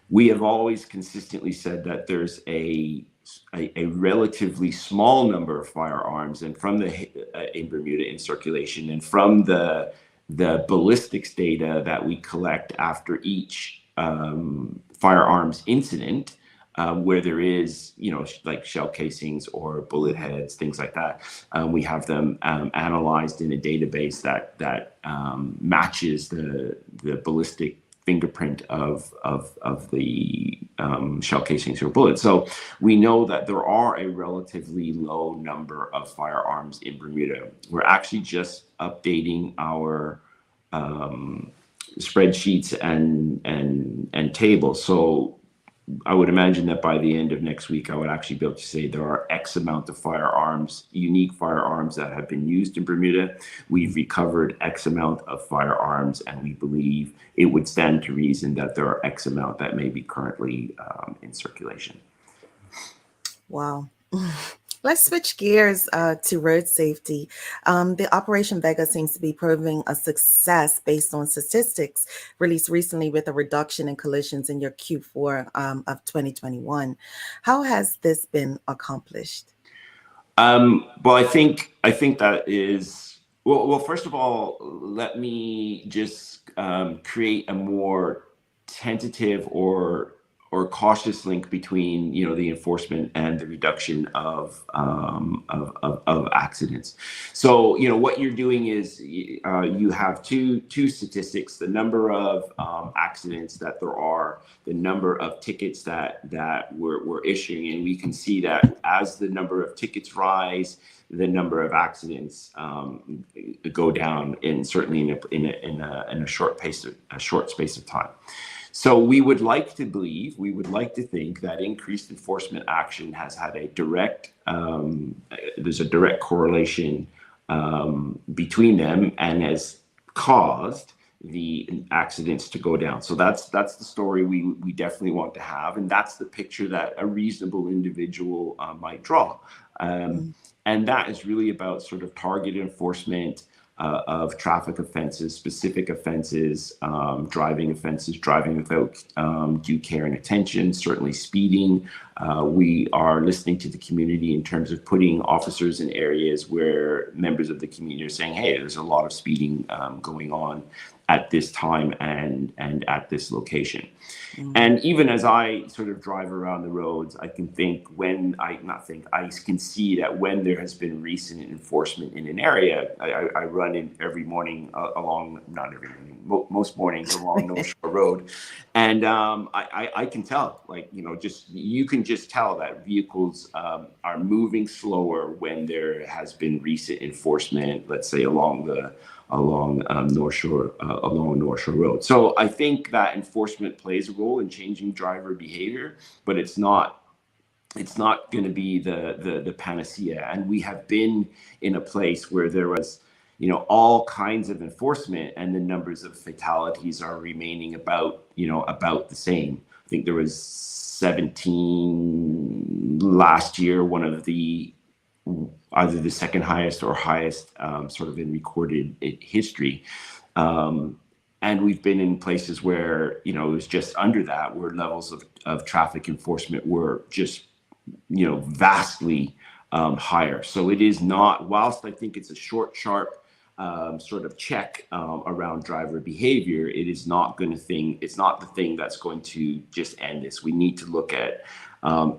We have always consistently said that there's a relatively small number of firearms, and from in Bermuda in circulation, and from the ballistics data that we collect after each firearms incident, where there is, like shell casings or bullet heads, things like that. We have them analyzed in a database that matches the ballistic fingerprint of the shell casings or bullets. So we know that there are a relatively low number of firearms in Bermuda. We're actually just updating our spreadsheets and tables. So I would imagine that by the end of next week, I would actually be able to say there are X amount of firearms, unique firearms that have been used in Bermuda. We've recovered X amount of firearms, and we believe it would stand to reason that there are X amount that may be currently in circulation. Wow. Let's switch gears to road safety. The Operation Vega seems to be proving a success based on statistics released recently with a reduction in collisions in your Q4 of 2021. How has this been accomplished? Well, I think that is well. First of all, let me just create a more tentative or cautious link between the enforcement and the reduction of accidents. So what you're doing is you have two statistics: the number of accidents that there are, the number of tickets that we're issuing, and we can see that as the number of tickets rise, the number of accidents go down, and certainly in a short space of time. So we would like to believe, we would like to think that increased enforcement action has had a direct, there's a direct correlation between them and has caused the accidents to go down. So that's the story we definitely want to have, and that's the picture that a reasonable individual might draw. And that is really about sort of targeted enforcement of traffic offenses, specific offenses, driving without due care and attention, certainly speeding. We are listening to the community in terms of putting officers in areas where members of the community are saying, hey, there's a lot of speeding going on at this time and at this location. And even as I sort of drive around the roads, I can think I can see that when there has been recent enforcement in an area, I run in every morning not every morning, most mornings along North Shore Road. And I can tell, you can just tell that vehicles are moving slower when there has been recent enforcement, let's say along North Shore Road. So I think that enforcement plays a role in changing driver behavior, but it's not going to be the panacea. And we have been in a place where there was all kinds of enforcement, and the numbers of fatalities are remaining about the same. I think there was 17 last year, one of the either the second highest or highest sort of in recorded history. And we've been in places where, it was just under that, where levels of traffic enforcement were just, vastly higher. So it is not, whilst I think it's a short, sharp sort of check around driver behavior, it's not the thing that's going to just end this. We need to look at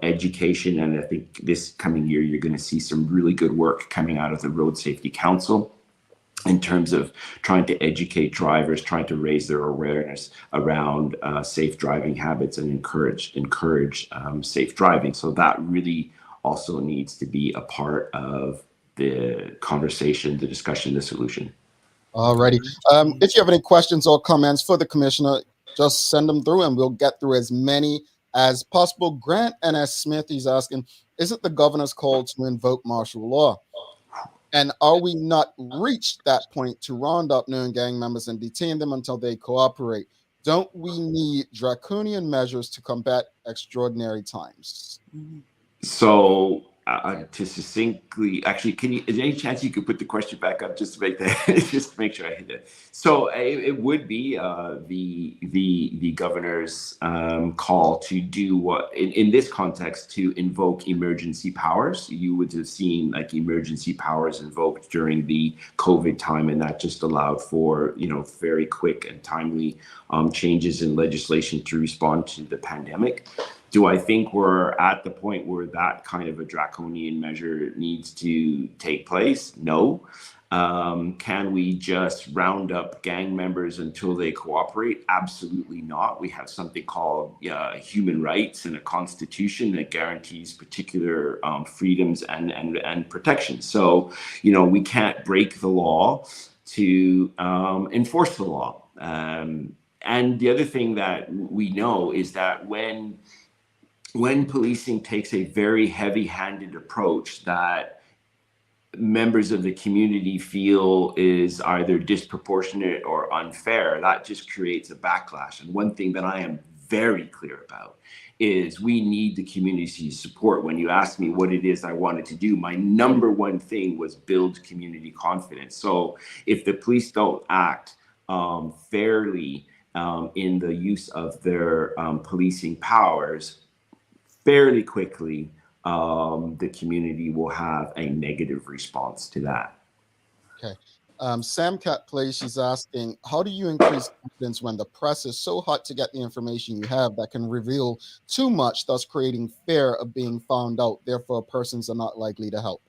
education, and I think this coming year you're going to see some really good work coming out of the Road Safety Council in terms of trying to educate drivers, trying to raise their awareness around safe driving habits and encourage safe driving. So that really also needs to be a part of the conversation, the discussion, the solution. Alrighty. If you have any questions or comments for the commissioner, just send them through and we'll get through as many as possible. Grant N.S. Smith, he's asking, is it the governor's call to invoke martial law? And are we not reached that point to round up known gang members and detain them until they cooperate? Don't we need draconian measures to combat extraordinary times? So to succinctly, actually, is there any chance you could put the question back up just to make that, just to make sure I hit it? So it would be the governor's call to do what, in this context, to invoke emergency powers. You would have seen emergency powers invoked during the COVID time, and that just allowed for very quick and timely changes in legislation to respond to the pandemic. Do I think we're at the point where that kind of a draconian measure needs to take place? No. Can we just round up gang members until they cooperate? Absolutely not. We have something called human rights and a constitution that guarantees particular freedoms and protections. So, we can't break the law to enforce the law. And the other thing that we know is that when policing takes a very heavy-handed approach that members of the community feel is either disproportionate or unfair, that just creates a backlash. And one thing that I am very clear about is we need the community support. When you asked me what it is I wanted to do, my number one thing was build community confidence. So if the police don't act fairly in the use of their policing powers, fairly quickly, the community will have a negative response to that. Okay. Sam Cat Play, she's asking, how do you increase confidence when the press is so hot to get the information you have that can reveal too much, thus creating fear of being found out, therefore persons are not likely to help?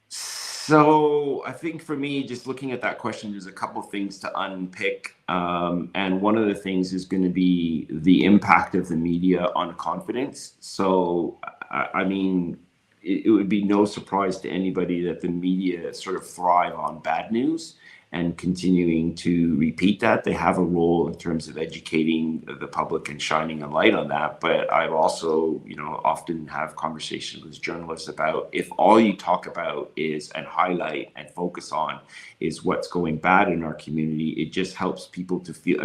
So I think for me, just looking at that question, there's a couple things to unpick. And one of the things is going to be the impact of the media on confidence. So, I mean, it would be no surprise to anybody that the media sort of thrive on bad news and continuing to repeat that. They have a role in terms of educating the public and shining a light on that. But I've also, often have conversations with journalists about if all you talk about is and highlight and focus on is what's going bad in our community, it just helps people to feel,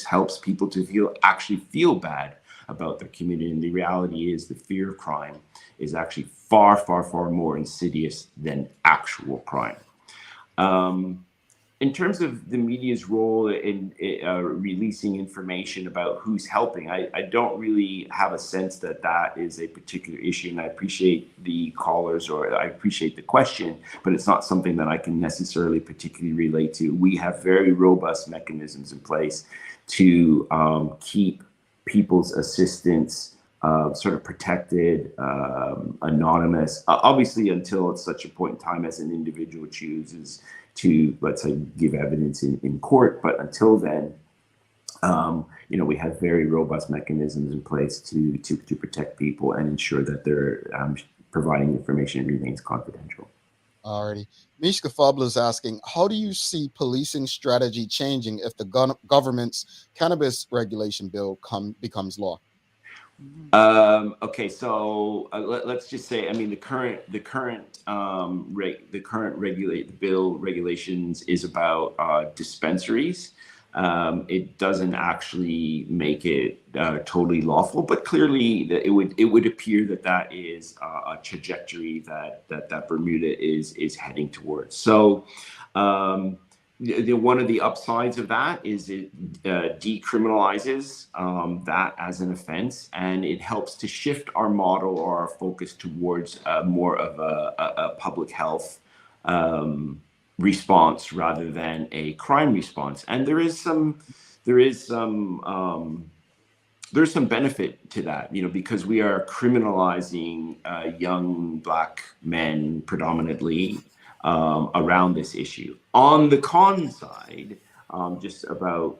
helps people to actually feel bad about their community. And the reality is the fear of crime is actually far, far, far more insidious than actual crime. In terms of the media's role in releasing information about who's helping, I don't really have a sense that that is a particular issue, and I appreciate the callers, or I appreciate the question, but it's not something that I can necessarily particularly relate to. We have very robust mechanisms in place to keep people's assistance sort of protected, anonymous, obviously until at such a point in time as an individual chooses to, let's say, give evidence in court. But until then, we have very robust mechanisms in place to protect people and ensure that they're providing information remains confidential. Alrighty. Mishka Fabla is asking, how do you see policing strategy changing if the government's cannabis regulation bill becomes law? Okay, so let's just say, I mean, the current bill regulations is about dispensaries. It doesn't actually make it totally lawful, but clearly it would appear that is a trajectory that Bermuda is heading towards. So one of the upsides of that is it decriminalizes that as an offense, and it helps to shift our model or our focus towards more of a public health response rather than a crime response. And there's some benefit to that, because we are criminalizing young Black men predominantly around this issue. On the con side, just about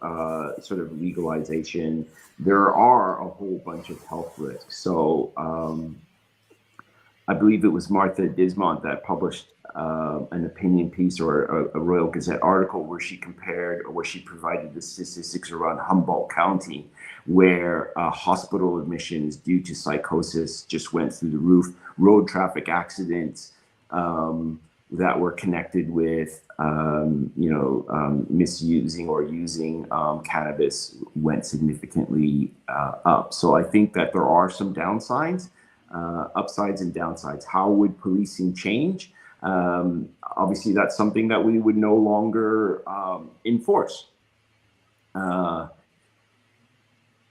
sort of legalization, there are a whole bunch of health risks. So I believe it was Martha Dismont that published an opinion piece or a Royal Gazette article where she provided the statistics around Humboldt County, where hospital admissions due to psychosis just went through the roof. Road traffic accidents that were connected with misusing or using cannabis went significantly up. So I think that there are some downsides, upsides and downsides. How would policing change? Obviously, that's something that we would no longer enforce.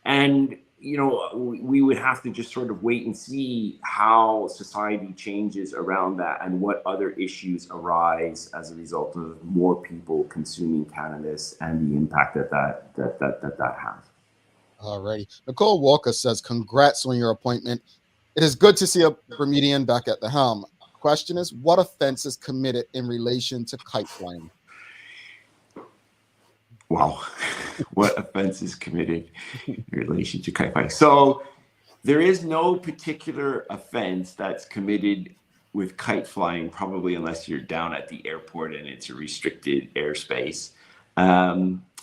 And we would have to just sort of wait and see how society changes around that and what other issues arise as a result of more people consuming cannabis and the impact that has. All righty. Nicole Walker says, congrats on your appointment. It is good to see a Bermudian back at the helm. Question is, what offense is committed in relation to kite flying? Wow. What offense is committed in relation to kite flying? So there is no particular offense that's committed with kite flying, probably unless you're down at the airport and it's a restricted airspace.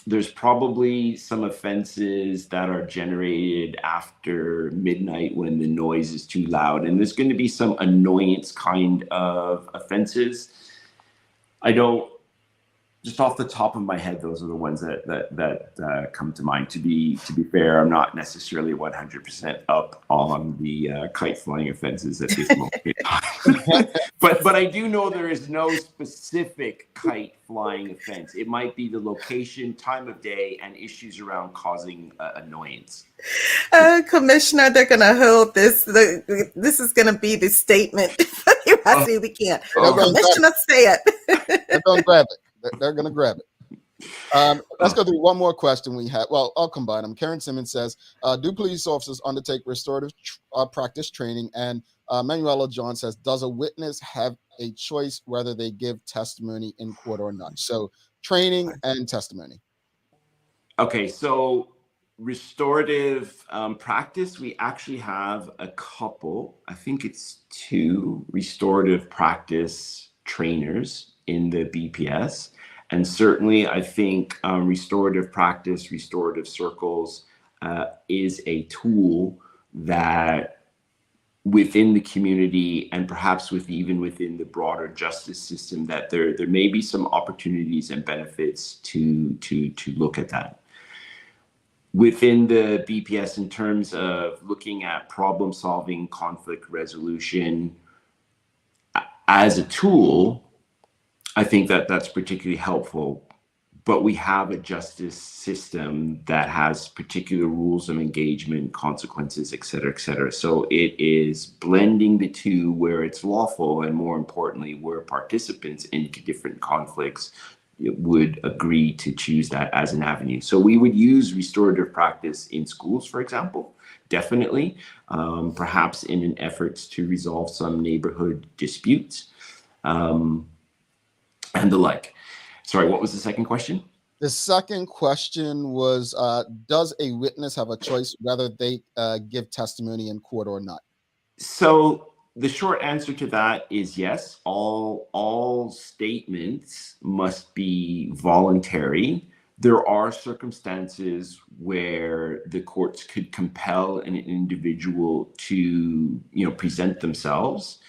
There's probably some offenses that are generated after midnight when the noise is too loud. And there's going to be some annoyance kind of offenses. I don't just off the top of my head, those are the ones that come to mind. To be fair, I'm not necessarily 100% up on the kite flying offenses at this moment in time. but I do know there is no specific kite flying offense. It might be the location, time of day, and issues around causing annoyance. Commissioner, they're going to hold this. This is going to be the statement. I see we can't. Commissioner, say it. They're going to grab it. They're going to grab it. Let's go through one more question we have. Well, I'll combine them. Karen Simmons says, do police officers undertake restorative practice training? And Manuela John says, does a witness have a choice whether they give testimony in court or not? So training and testimony. Okay, so restorative practice, we actually have a couple, I think it's 2 restorative practice trainers in the BPS. And certainly I think restorative practice, restorative circles is a tool that within the community and perhaps even within the broader justice system, that there may be some opportunities and benefits to look at that. Within the BPS, in terms of looking at problem solving, conflict resolution as a tool, I think that's particularly helpful. But we have a justice system that has particular rules of engagement, consequences, et cetera, et cetera. So it is blending the two where it's lawful, and more importantly, where participants in different conflicts would agree to choose that as an avenue. So we would use restorative practice in schools, for example, definitely, perhaps in an effort to resolve some neighborhood disputes and the like. Sorry, what was the second question? The second question was, does a witness have a choice whether they give testimony in court or not? So the short answer to that is yes. All statements must be voluntary. There are circumstances where the courts could compel an individual to, present themselves.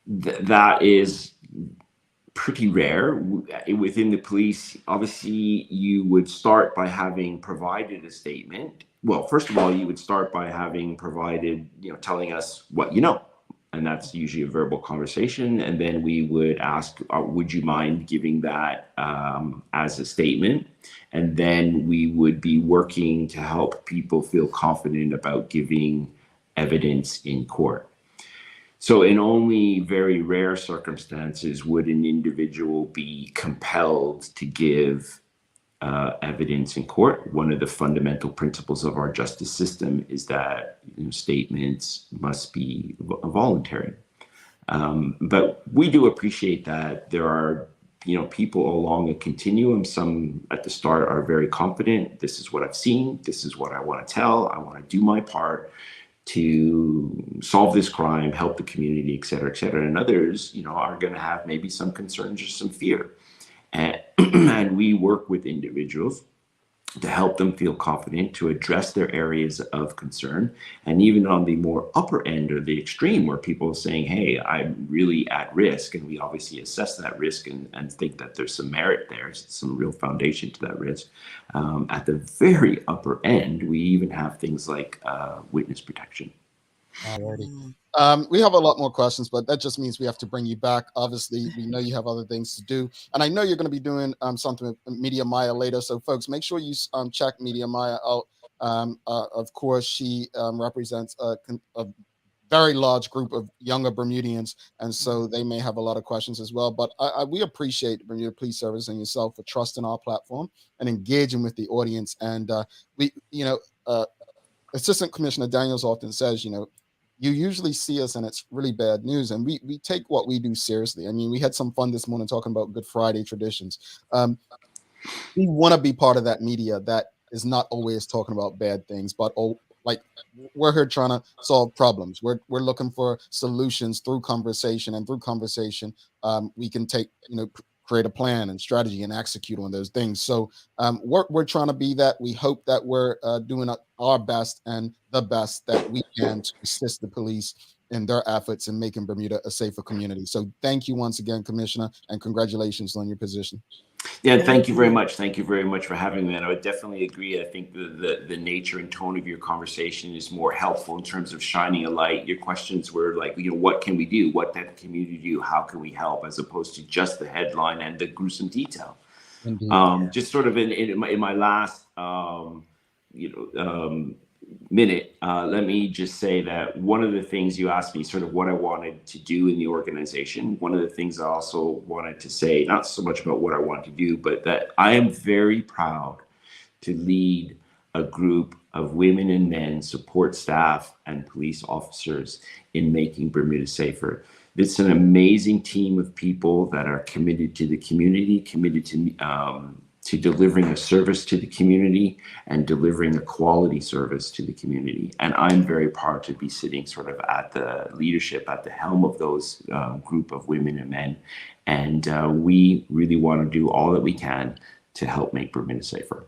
That is pretty rare. Within the police, obviously, you would start by having provided a statement. Well, first of all, you would start by having provided, telling us what you know. And that's usually a verbal conversation. And then we would ask, would you mind giving that as a statement? And then we would be working to help people feel confident about giving evidence in court. So in only very rare circumstances would an individual be compelled to give evidence in court. One of the fundamental principles of our justice system is that statements must be voluntary. But we do appreciate that there are people along a continuum. Some at the start are very confident. This is what I've seen. This is what I want to tell. I want to do my part to solve this crime, help the community, et cetera, et cetera. And others, are going to have maybe some concerns or some fear. And we work with individuals to help them feel confident, to address their areas of concern. And even on the more upper end or the extreme, where people are saying, hey, I'm really at risk, and we obviously assess that risk and think that there's some merit there, some real foundation to that risk. At the very upper end, we even have things like witness protection. Alrighty. We have a lot more questions, but that just means we have to bring you back. Obviously, we know you have other things to do, and I know you're going to be doing something with Media Maya later. So, folks, make sure you check Media Maya out. Of course, she represents a very large group of younger Bermudians, and so they may have a lot of questions as well. But we appreciate Bermuda Police Service and yourself for trusting our platform and engaging with the audience. And Assistant Commissioner Daniels often says, you usually see us and it's really bad news, and we take what we do seriously. I mean, we had some fun this morning talking about Good Friday traditions. We want to be part of that media that is not always talking about bad things, but we're here trying to solve problems. We're looking for solutions through conversation, and through conversation, we can create a plan and strategy and execute on those things. So we're trying to be that. We hope that we're doing our best and the best that we can to assist the police in their efforts in making Bermuda a safer community. So thank you once again, Commissioner, and congratulations on your position. Yeah, thank you very much. Thank you very much for having me. And I would definitely agree. I think the nature and tone of your conversation is more helpful in terms of shining a light. Your questions were like, what can we do? What can the community do? How can we help? As opposed to just the headline and the gruesome detail. Just sort of in my last, minute, let me just say that one of the things you asked me, sort of what I wanted to do in the organization. One of the things I also wanted to say, not so much about what I want to do, but that I am very proud to lead a group of women and men, support staff, and police officers in making Bermuda safer. It's an amazing team of people that are committed to the community, committed to delivering a service to the community and delivering a quality service to the community. And I'm very proud to be sitting sort of at the leadership, at the helm of those group of women and men. And we really want to do all that we can to help make Bermuda safer.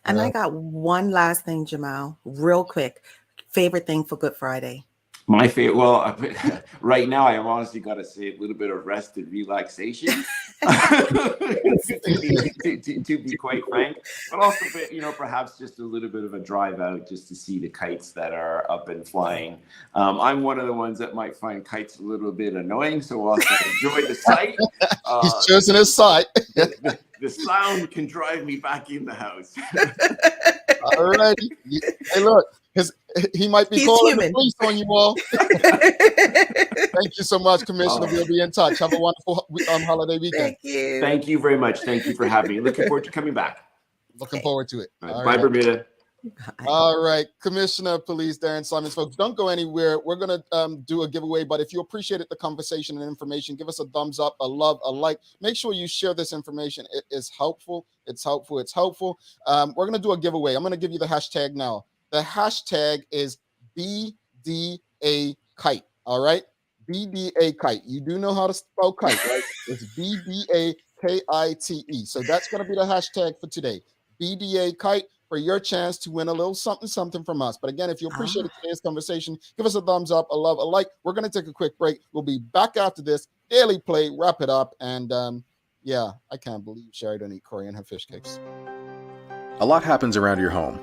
And I got one last thing, Jamal, real quick. Favorite thing for Good Friday? My favorite, well, right now I honestly got to say a little bit of rest and relaxation, to be quite frank, but also, perhaps just a little bit of a drive out just to see the kites that are up and flying. I'm one of the ones that might find kites a little bit annoying, so whilst I enjoy the sight, he's choosing his side. The sound can drive me back in the house. All right. Hey, look. He might be calling the police on you all. Thank you so much, Commissioner. We'll be in touch. Have a wonderful holiday weekend. Thank you. Thank you very much. Thank you for having me. Looking forward to coming back. Looking forward to it. All right. Bye, Bermuda. All right, Commissioner of Police Darrin Simons, folks, don't go anywhere. We're going to do a giveaway, but if you appreciated the conversation and information, give us a thumbs up, a love, a like. Make sure you share this information. It is helpful. It's helpful. It's helpful. We're going to do a giveaway. I'm going to give you the hashtag now. The hashtag is BDA Kite. All right, BDA Kite. You do know how to spell kite, right? It's BDA KITE. So that's going to be the hashtag for today. BDA Kite, for your chance to win a little something from us. But again, if you appreciate today's conversation, give us a thumbs up, a love, a like. We're going to take a quick break. We'll be back after this daily play, wrap it up. And yeah, I can't believe Sherry don't eat Corey and her fish cakes. A lot happens around your home.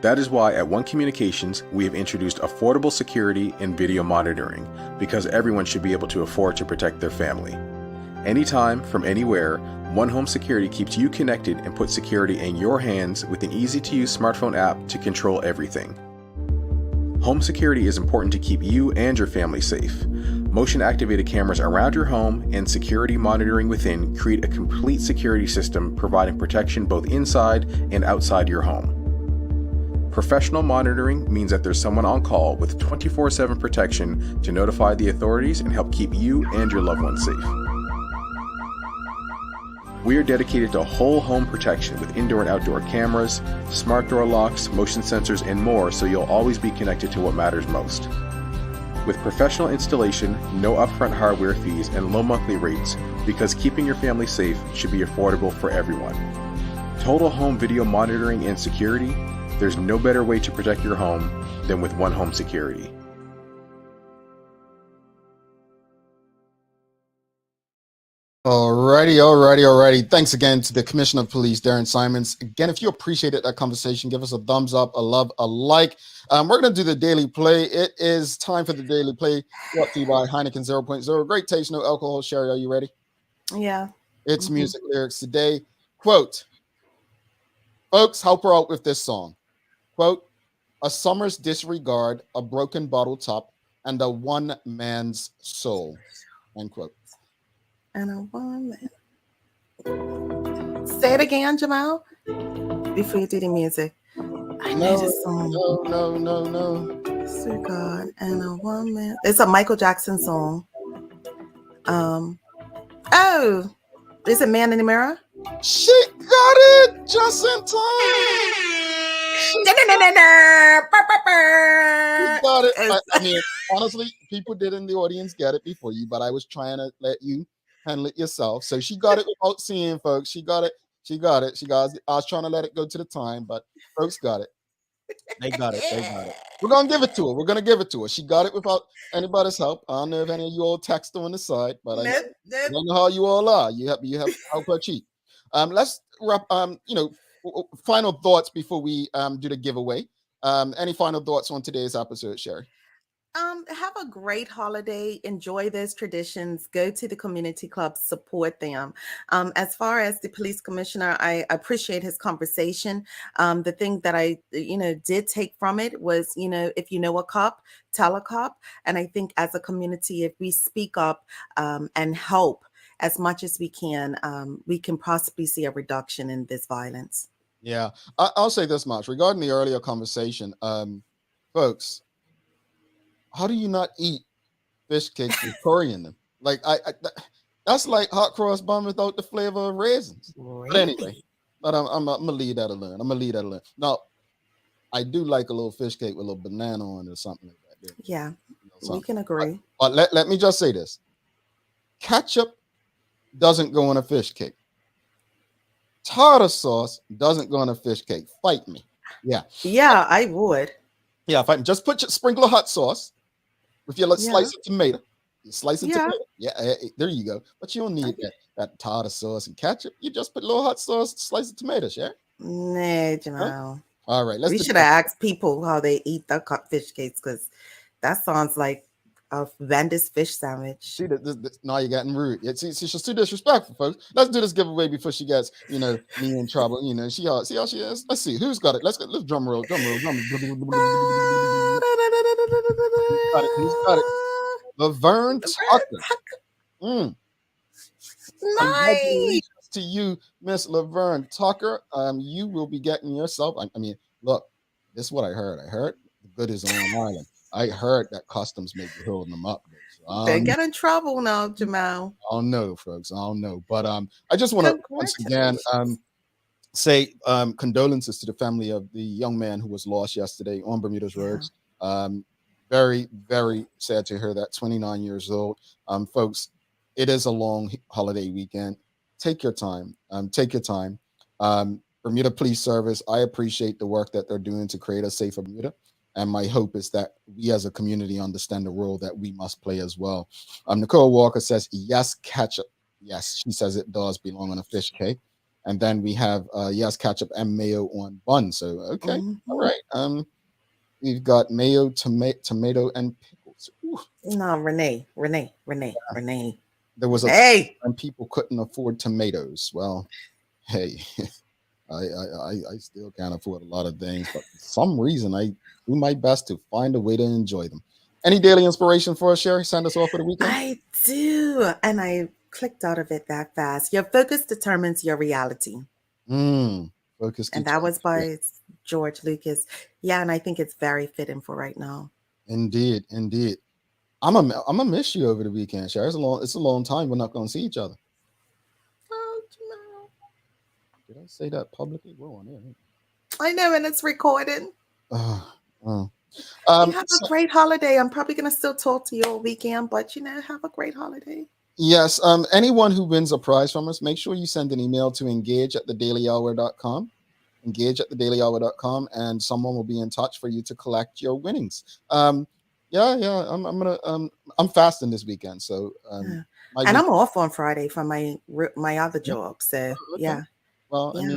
That is why at One Communications, we have introduced affordable security and video monitoring, because everyone should be able to afford to protect their family. Anytime, from anywhere, One Home Security keeps you connected and puts security in your hands with an easy-to-use smartphone app to control everything. Home security is important to keep you and your family safe. Motion-activated cameras around your home and security monitoring within create a complete security system providing protection both inside and outside your home. Professional monitoring means that there's someone on call with 24/7 protection to notify the authorities and help keep you and your loved ones safe. We are dedicated to whole home protection with indoor and outdoor cameras, smart door locks, motion sensors, and more, so you'll always be connected to what matters most. With professional installation, no upfront hardware fees, and low monthly rates, because keeping your family safe should be affordable for everyone. Total home video monitoring and security, there's no better way to protect your home than with One Home Security. Alrighty. Thanks again to the Commissioner of Police, Darrin Simons. Again, if you appreciated that conversation, give us a thumbs up, a love, a like. We're going to do the daily play. It is time for the daily play, brought to you by Heineken 0.0. Great taste, no alcohol. Sherry, are you ready? Yeah. It's music lyrics today. Quote, folks, help her out with this song. Quote, a summer's disregard, a broken bottle top, and a one man's soul. End quote. And a woman. Say it again, Jamal, before you do the music. I know this song. No. Disregard and a woman. It's a Michael Jackson song. Oh, is it Man in the Mirror? She got it just in time. You got it. I mean, honestly, people did in the audience get it before you, but I was trying to let you handle it yourself. So she got it without seeing, folks. She got it. I was trying to let it go to the time, but folks got it. They got it. They got it. We're gonna give it to her. We're gonna give it to her. She got it without anybody's help. I don't know if any of you all text her on the side, but I don't know how you all are. You have to help her cheat. Let's wrap. Final thoughts before we do the giveaway. Any final thoughts on today's episode, Sherry? Have a great holiday. Enjoy those traditions. Go to the community clubs, support them. As far as the police commissioner, I appreciate his conversation. The thing that I, did take from it was, if you know a cop, tell a cop. And I think as a community, if we speak up and help as much as we can possibly see a reduction in this violence. Yeah, I'll say this much regarding the earlier conversation, folks. How do you not eat fish cakes with curry in them? Like that's like hot cross bun without the flavor of raisins. Really? But anyway, I'm gonna leave that alone. Now, I do like a little fish cake with a little banana on it or something like that. Yeah, we can agree. But let me just say this: ketchup doesn't go on a fish cake. Tartar sauce doesn't go on a fish cake. Fight me. Yeah. Yeah, I would. Yeah, fight me. Just sprinkle of hot sauce. With your slice of tomato, you slice of tomato. Yeah, there you go. But you don't need that tartar sauce and ketchup. You just put a little hot sauce, slice of tomato, yeah? Nah, Jamal. Huh? All right, we should have asked people how they eat the fish cakes because that sounds like a Venda's fish sandwich. See, now you're getting rude. She's too disrespectful, folks. Let's do this giveaway before she gets, me in trouble. See how she is. Let's see who's got it. Let's drum roll. Who's got it? Laverne Tucker. Nice. Congratulations to you, Miss Laverne Tucker. You will be getting yourself. Look, this is what I heard. I heard the good is on Island. I heard that customs may be holding them up. So, they get in trouble now, Jamal. I don't know, folks. I don't know. But I just want to once again say condolences to the family of the young man who was lost yesterday on Bermuda's roads. Very, very sad to hear that. 29 years old. Folks, it is a long holiday weekend. Take your time. Bermuda Police Service, I appreciate the work that they're doing to create a safer Bermuda. And my hope is that we as a community understand the role that we must play as well. Nicole Walker says, yes, ketchup. Yes, she says it does belong on a fish cake. And then we have, yes, ketchup and mayo on bun. So, okay. All right. We've got mayo, tomato, and pickles. Ooh. No, Renee. There was and people couldn't afford tomatoes. Well, hey, I still can't afford a lot of things, but for some reason I do my best to find a way to enjoy them. Any daily inspiration for us, Sherry? Send us off for the weekend. I do, and I clicked out of it that fast. Your focus determines your reality. Focus, and that was by George Lucas. Yeah, and I think it's very fitting for right now. Indeed. I'm gonna miss you over the weekend, Sherry. It's a long time we're not gonna see each other. Oh, Jamal. Did I say that publicly? We're on air. I know, and it's recorded. You have a great holiday. I'm probably gonna still talk to you all weekend, but have a great holiday. Yes. Anyone who wins a prize from us, make sure you send an email to engage@thedailyhour.com. Engage@thedailyhour.com, and someone will be in touch for you to collect your winnings. I'm fasting this weekend, so and I'm off on Friday from my other job. So yeah. Well, yeah.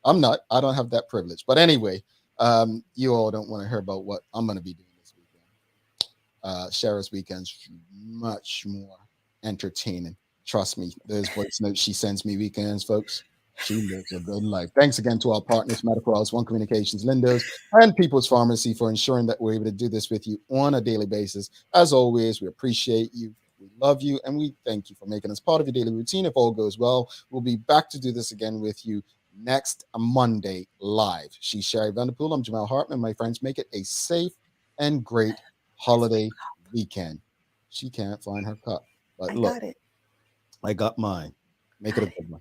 I'm not. I don't have that privilege. But anyway, you all don't want to hear about what I'm going to be doing this weekend. Sheriff's weekend's much more entertaining. Trust me. Those voice notes she sends me weekends, folks. She lives a good life. Thanks again to our partners, Medical House, One Communications, Lindos, and People's Pharmacy for ensuring that we're able to do this with you on a daily basis. As always, we appreciate you. We love you, and we thank you for making us part of your daily routine. If all goes well, we'll be back to do this again with you next Monday live. She's Sherry Vanderpool. I'm Jamal Hartman. My friends, make it a safe and great holiday weekend. She can't find her cup, but look, I got mine. Make it a good one.